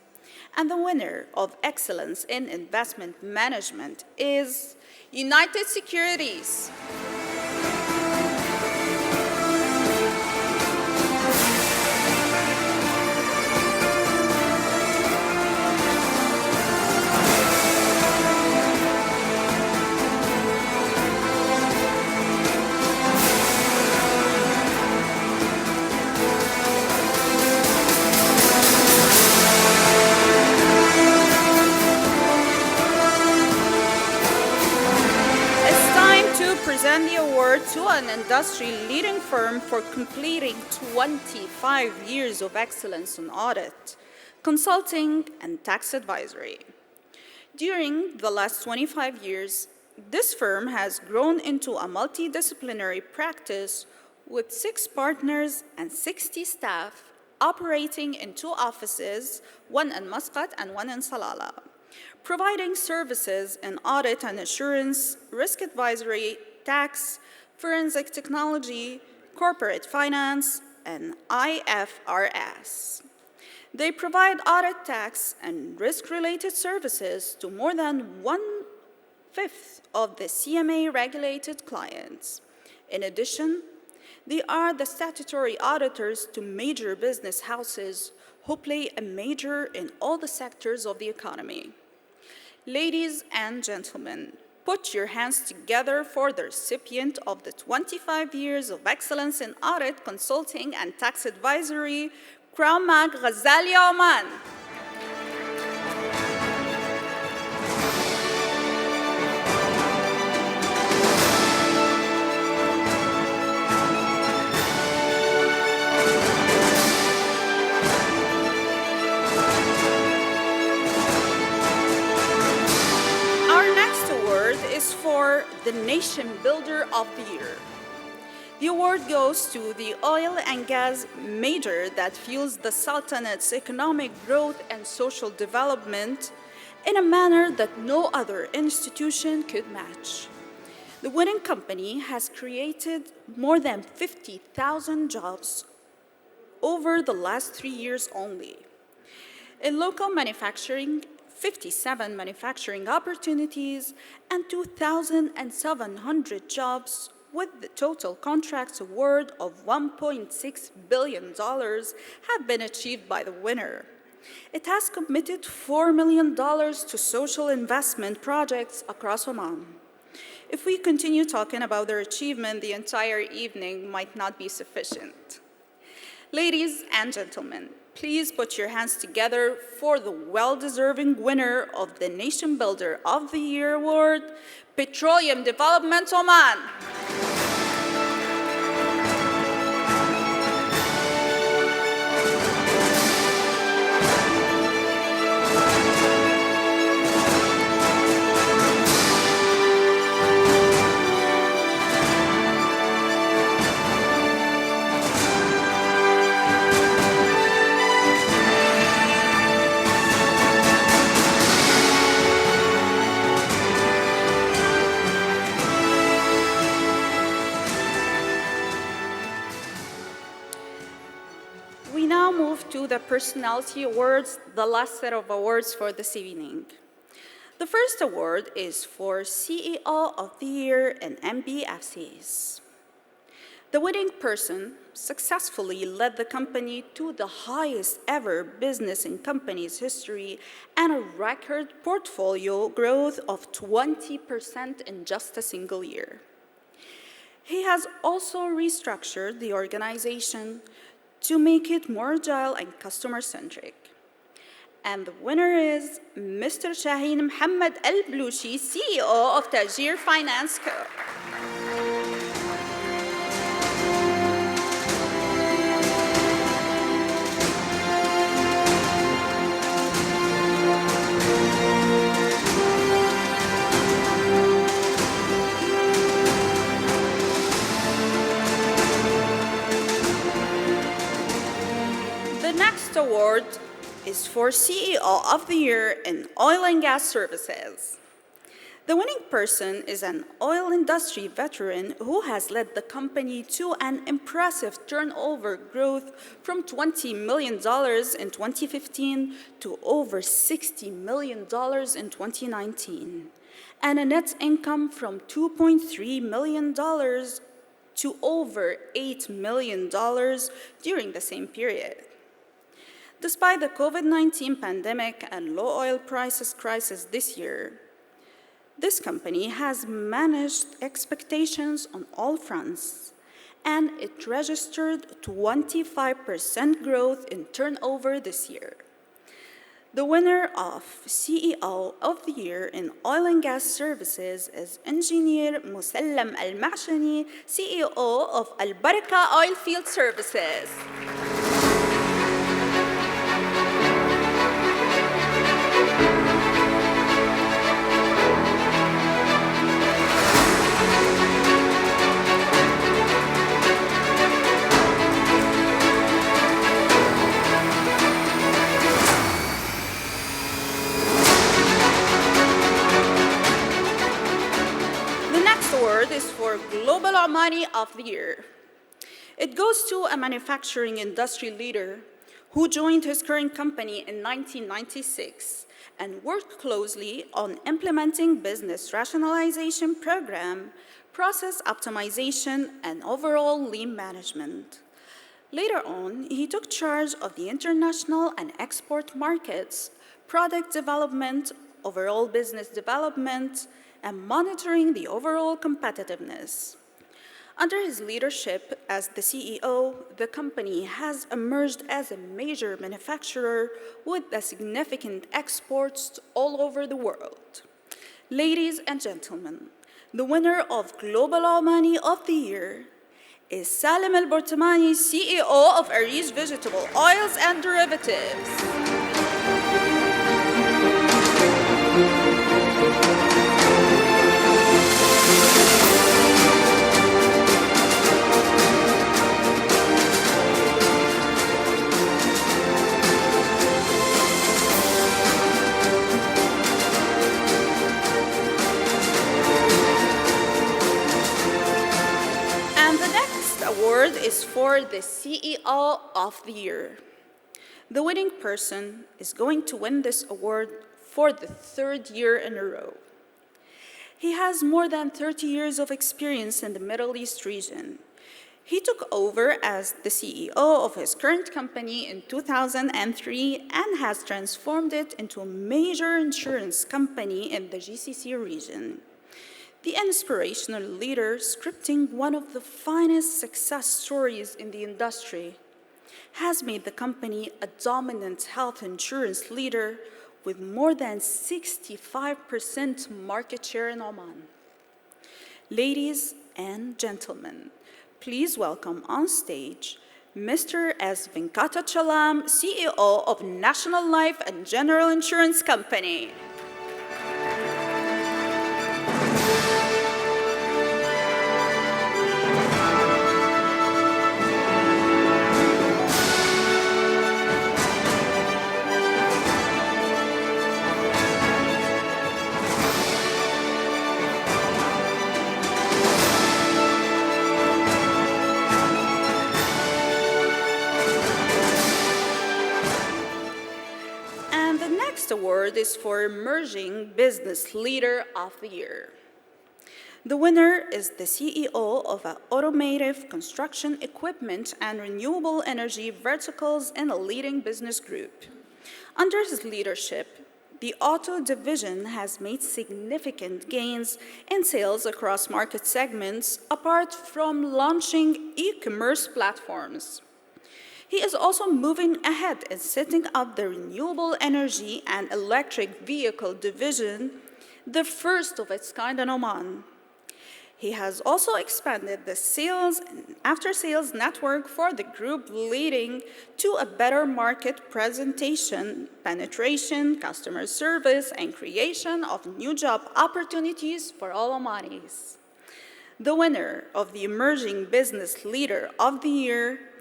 And the winner of excellence in investment management is United Securities. Present the award to an industry-leading firm for completing 25 years of excellence in audit, consulting, and tax advisory. During the last 25 years, this firm has grown into a multidisciplinary practice with 6 partners and 60 staff operating in 2 offices, one in Muscat and one in Salalah, providing services in audit and assurance, risk advisory, tax, forensic technology, corporate finance, and IFRS. They provide audit, tax, and risk-related services to more than 1/5 of the CMA-regulated clients. In addition, they are the statutory auditors to major business houses who play a major in all the sectors of the economy. Ladies and gentlemen, put your hands together for the recipient of the 25 years of excellence in audit, consulting, and tax advisory, Crown Mag Ghazalia Oman. For the Nation Builder of the Year. The award goes to the oil and gas major that fuels the Sultanate's economic growth and social development in a manner that no other institution could match. The winning company has created more than 50,000 jobs over the last 3 years only. In local manufacturing, 57 manufacturing opportunities, and 2,700 jobs with the total contracts award of $1.6 billion have been achieved by the winner. It has committed $4 million to social investment projects across Oman. If we continue talking about their achievement, the entire evening might not be sufficient. Ladies and gentlemen, please put your hands together for the well-deserving winner of the Nation Builder of the Year Award, Petroleum Development Oman. To the Personality Awards, the last set of awards for this evening. The first award is for CEO of the Year in MBFCs. The winning person successfully led the company to the highest ever business in company's history and a record portfolio growth of 20% in just a single year. He has also restructured the organization to make it more agile and customer-centric. And the winner is Mr. Shaheen Mohammed Al-Blushi, CEO of Tajir Finance Co. next award is for CEO of the Year in Oil and Gas Services. The winning person is an oil industry veteran who has led the company to an impressive turnover growth from $20 million in 2015 to over $60 million in 2019, and a net income from $2.3 million to over $8 million during the same period. Despite the COVID-19 pandemic and low oil prices crisis this year, this company has managed expectations on all fronts, and it registered 25% growth in turnover this year. The winner of CEO of the Year in Oil and Gas Services is Engineer Musallam Al-Mashani, CEO of Al-Baraka Oilfield Services. Is for Global Omani of the Year. It goes to a manufacturing industry leader who joined his current company in 1996 and worked closely on implementing business rationalization program, process optimization, and overall lean management. Later on, he took charge of the international and export markets, product development, overall business development, and monitoring the overall competitiveness. Under his leadership as the CEO, the company has emerged as a major manufacturer with significant exports all over the world. Ladies and gentlemen, the winner of Global Omani of the Year is Salim Al-Bortamani, CEO of Arish Vegetable Oils and Derivatives. Award is for the CEO of the Year. The winning person is going to win this award for the third year in a row. He has more than 30 years of experience in the Middle East region. He took over as the CEO of his current company in 2003 and has transformed it into a major insurance company in the GCC region. The inspirational leader, scripting one of the finest success stories in the industry, has made the company a dominant health insurance leader with more than 65% market share in Oman. Ladies and gentlemen, please welcome on stage Mr. S. Venkatachalam, CEO of National Life and General Insurance Company. Award is for Emerging Business Leader of the Year. The winner is the CEO of Automotive Construction Equipment and Renewable Energy Verticals in a leading business group. Under his leadership, the auto division has made significant gains in sales across market segments, apart from launching e-commerce platforms. He is also moving ahead in setting up the Renewable Energy and Electric Vehicle Division, the first of its kind in Oman. He has also expanded the sales and after-sales network for the group, leading to a better market penetration, customer service, and creation of new job opportunities for all Omanis. The winner of the Emerging Business Leader of the Year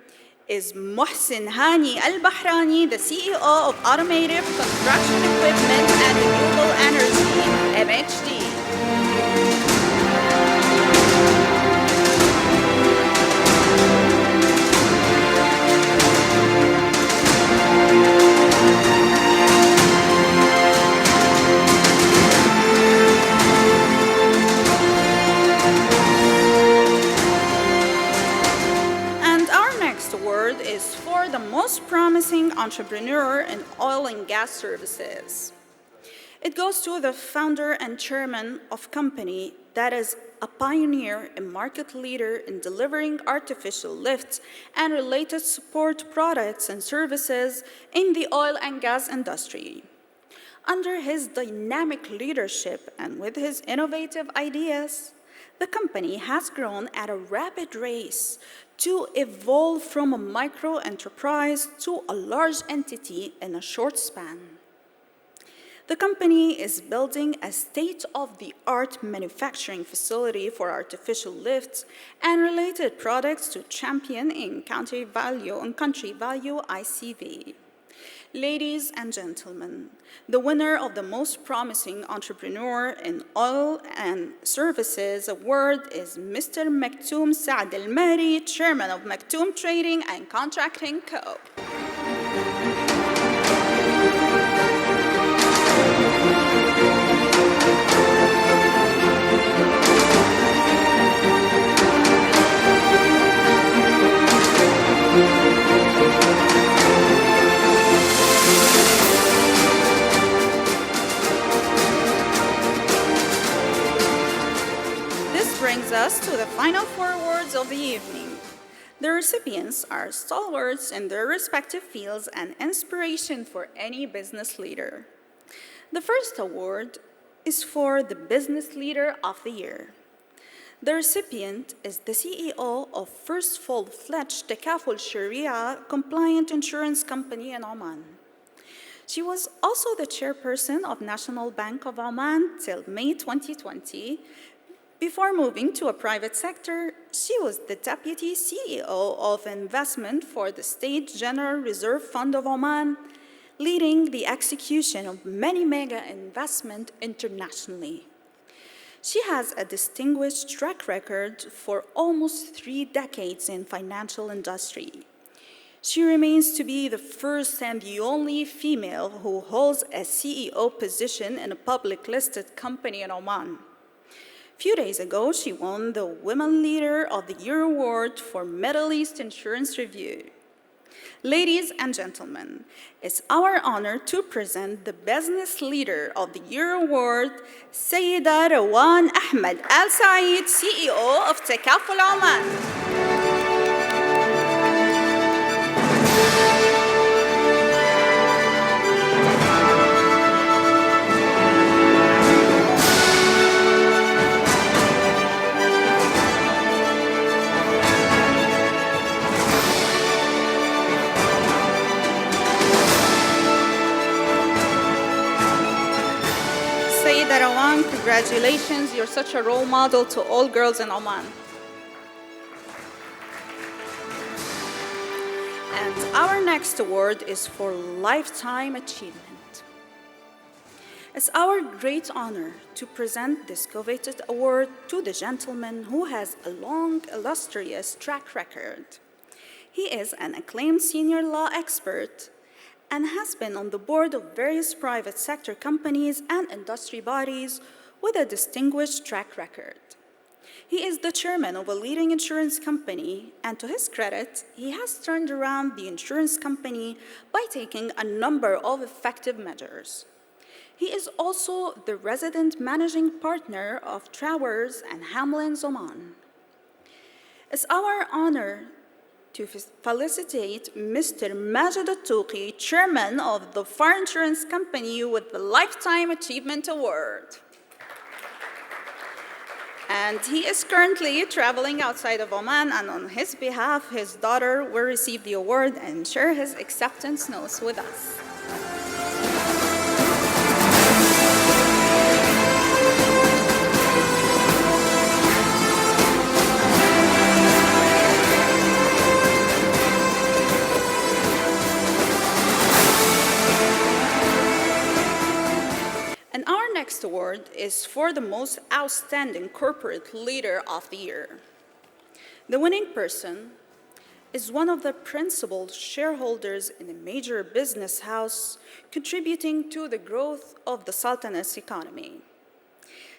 is Mohsin Hani Al-Bahrani, the CEO of Automotive Construction Equipment and Renewable Energy, MHD. Award is for the most promising entrepreneur in oil and gas services. It goes to the founder and chairman of a company that is a pioneer and market leader in delivering artificial lift and related support products and services in the oil and gas industry. Under his dynamic leadership and with his innovative ideas, the company has grown at a rapid rate to evolve from a micro enterprise to a large entity in a short span. The company is building a state-of-the-art manufacturing facility for artificial lifts and related products to champion in country value ICV. Ladies and gentlemen, the winner of the Most Promising Entrepreneur in Oil and Services Award is Mr. Maktoum Saad Al-Mahri, Chairman of Maktoum Trading and Contracting Co. Brings us to the final four awards of the evening. The recipients are stalwarts in their respective fields and inspiration for any business leader. The first award is for the Business Leader of the Year. The recipient is the CEO of first full-fledged Takaful Sharia compliant insurance company in Oman. She was also the chairperson of National Bank of Oman till May 2020. Before moving to a private sector, she was the Deputy CEO of Investment for the State General Reserve Fund of Oman, leading the execution of many mega investments internationally. She has a distinguished track record for almost 3 decades in financial industry. She remains to be the first and the only female who holds a CEO position in a public listed company in Oman. A few days ago, she won the Women Leader of the Year Award for Middle East Insurance Review. Ladies and gentlemen, it's our honor to present the Business Leader of the Year Award, Sayyida Rawan Ahmed Al Saeed, CEO of Takaful Oman. Sayyida Rawan, congratulations. You're such a role model to all girls in Oman. And our next award is for Lifetime Achievement. It's our great honor to present this coveted award to the gentleman who has a long, illustrious track record. He is an acclaimed senior law expert and has been on the board of various private sector companies and industry bodies with a distinguished track record. He is the chairman of a leading insurance company, and to his credit, he has turned around the insurance company by taking a number of effective measures. He is also the resident managing partner of Travers and Hamlins Oman. It's our honor to felicitate Mr. Majid Al-Touqi, chairman of the Far Insurance Company, with the Lifetime Achievement Award. And he is currently traveling outside of Oman, and on his behalf, his daughter will receive the award and share his acceptance notes with us. award is for the most outstanding corporate leader of the year. The winning person is one of the principal shareholders in a major business house contributing to the growth of the Sultanate's economy.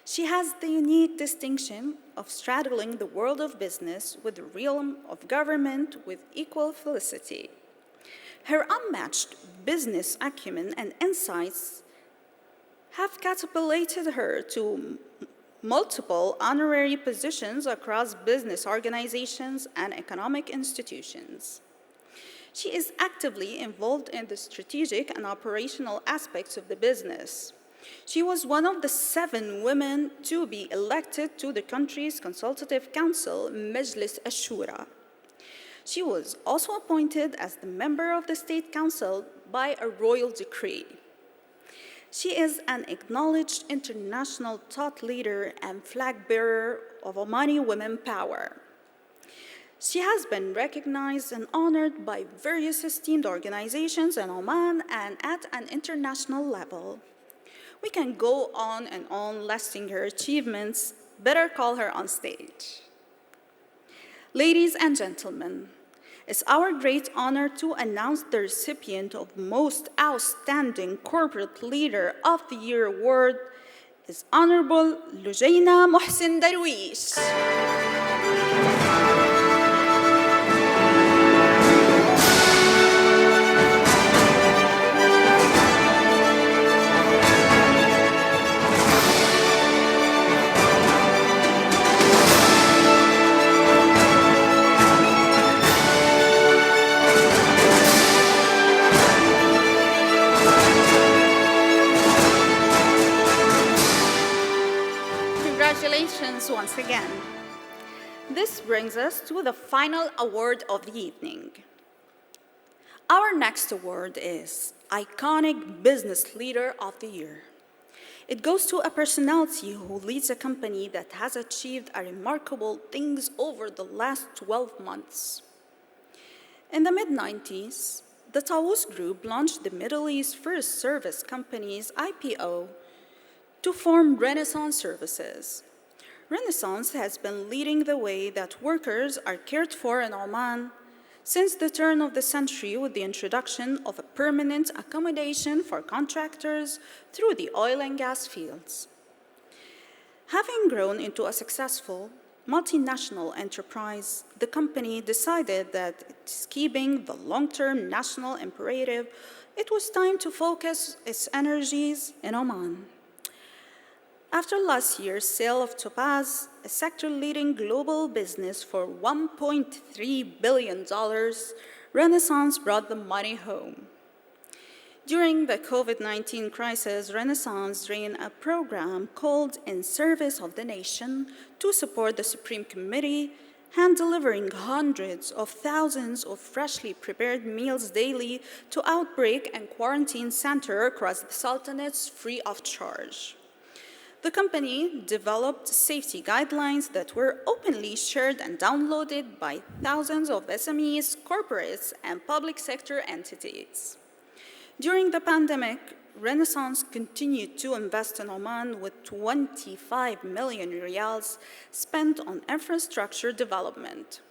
She has the unique distinction of straddling the world of business with the realm of government with equal felicity. Her unmatched business acumen and insights have catapulted her to multiple honorary positions across business organizations and economic institutions. She is actively involved in the strategic and operational aspects of the business. She was one of the 7 women to be elected to the country's consultative council, Majlis al-Shura. She was also appointed as the member of the State Council by a royal decree. She is an acknowledged international thought leader and flag bearer of Omani women power. She has been recognized and honored by various esteemed organizations in Oman and at an international level. We can go on and on listing her achievements. Better call her on stage. Ladies and gentlemen, it's our great honor to announce the recipient of Most Outstanding Corporate Leader of the Year award is Honorable Lujaina Mohsin Darwish. Congratulations once again. This brings us to the final award of the evening. Our next award is Iconic Business Leader of the Year. It goes to a personality who leads a company that has achieved remarkable things over the last 12 months. In the mid-90s, the Taous Group launched the Middle East's first service company's IPO to form Renaissance Services. Renaissance has been leading the way that workers are cared for in Oman since the turn of the century with the introduction of a permanent accommodation for contractors through the oil and gas fields. Having grown into a successful multinational enterprise, the company decided that it's keeping the long-term national imperative. It was time to focus its energies in Oman. After last year's sale of Topaz, a sector-leading global business for $1.3 billion, Renaissance brought the money home. During the COVID-19 crisis, Renaissance ran a program called In Service of the Nation to support the Supreme Committee, hand-delivering hundreds of thousands of freshly prepared meals daily to outbreak and quarantine centers across the Sultanates free of charge. The company developed safety guidelines that were openly shared and downloaded by thousands of SMEs, corporates, and public sector entities. During the pandemic, Renaissance continued to invest in Oman with 25 million riyals spent on infrastructure development.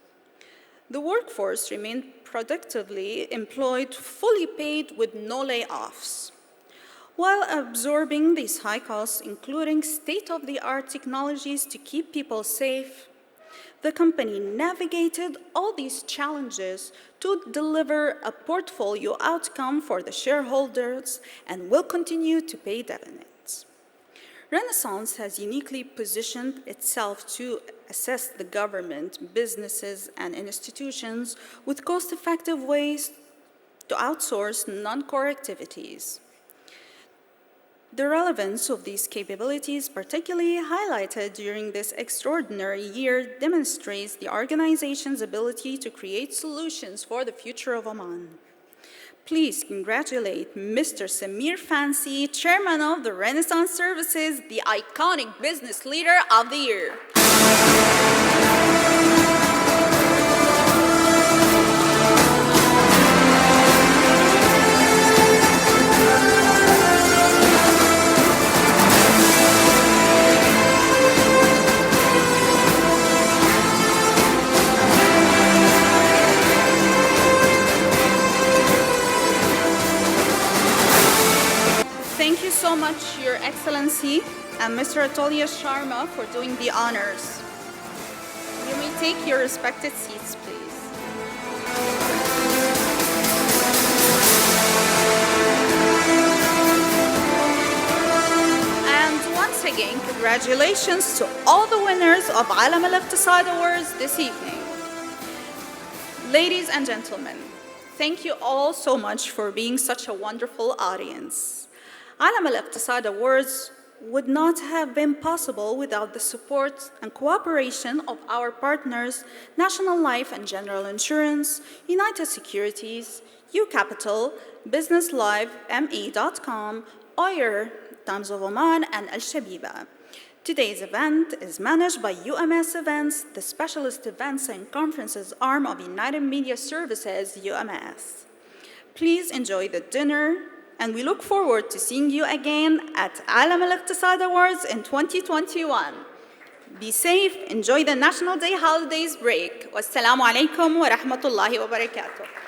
The workforce remained productively employed, fully paid with no layoffs. While absorbing these high costs, including state-of-the-art technologies to keep people safe, the company navigated all these challenges to deliver a portfolio outcome for the shareholders and will continue to pay dividends. Renaissance has uniquely positioned itself to assist the government, businesses, and institutions with cost-effective ways to outsource non-core activities. The relevance of these capabilities, particularly highlighted during this extraordinary year, demonstrates the organization's ability to create solutions for the future of Oman. Please congratulate Mr. Samir Fancy, Chairman of the Renaissance Services, the iconic business leader of the year. much, Your Excellency, and Mr. Atolya Sharma for doing the honors. You may take your respected seats, please. And once again, congratulations to all the winners of Alam Al-Iqtisad Awards this evening. Ladies and gentlemen, thank you all so much for being such a wonderful audience. Alam Al-Iqtisad Awards would not have been possible without the support and cooperation of our partners, National Life and General Insurance, United Securities, UCapital, Business Live, ME.com, Oyer, Times of Oman, and Al Shabiba. Today's event is managed by UMS Events, the specialist events and conferences arm of United Media Services, UMS. Please enjoy the dinner, and we look forward to seeing you again at Alam Al-Iqtisad Awards in 2021. Be safe, enjoy the National Day holidays break. Wassalamu alaikum wa rahmatullahi wa barakatuh.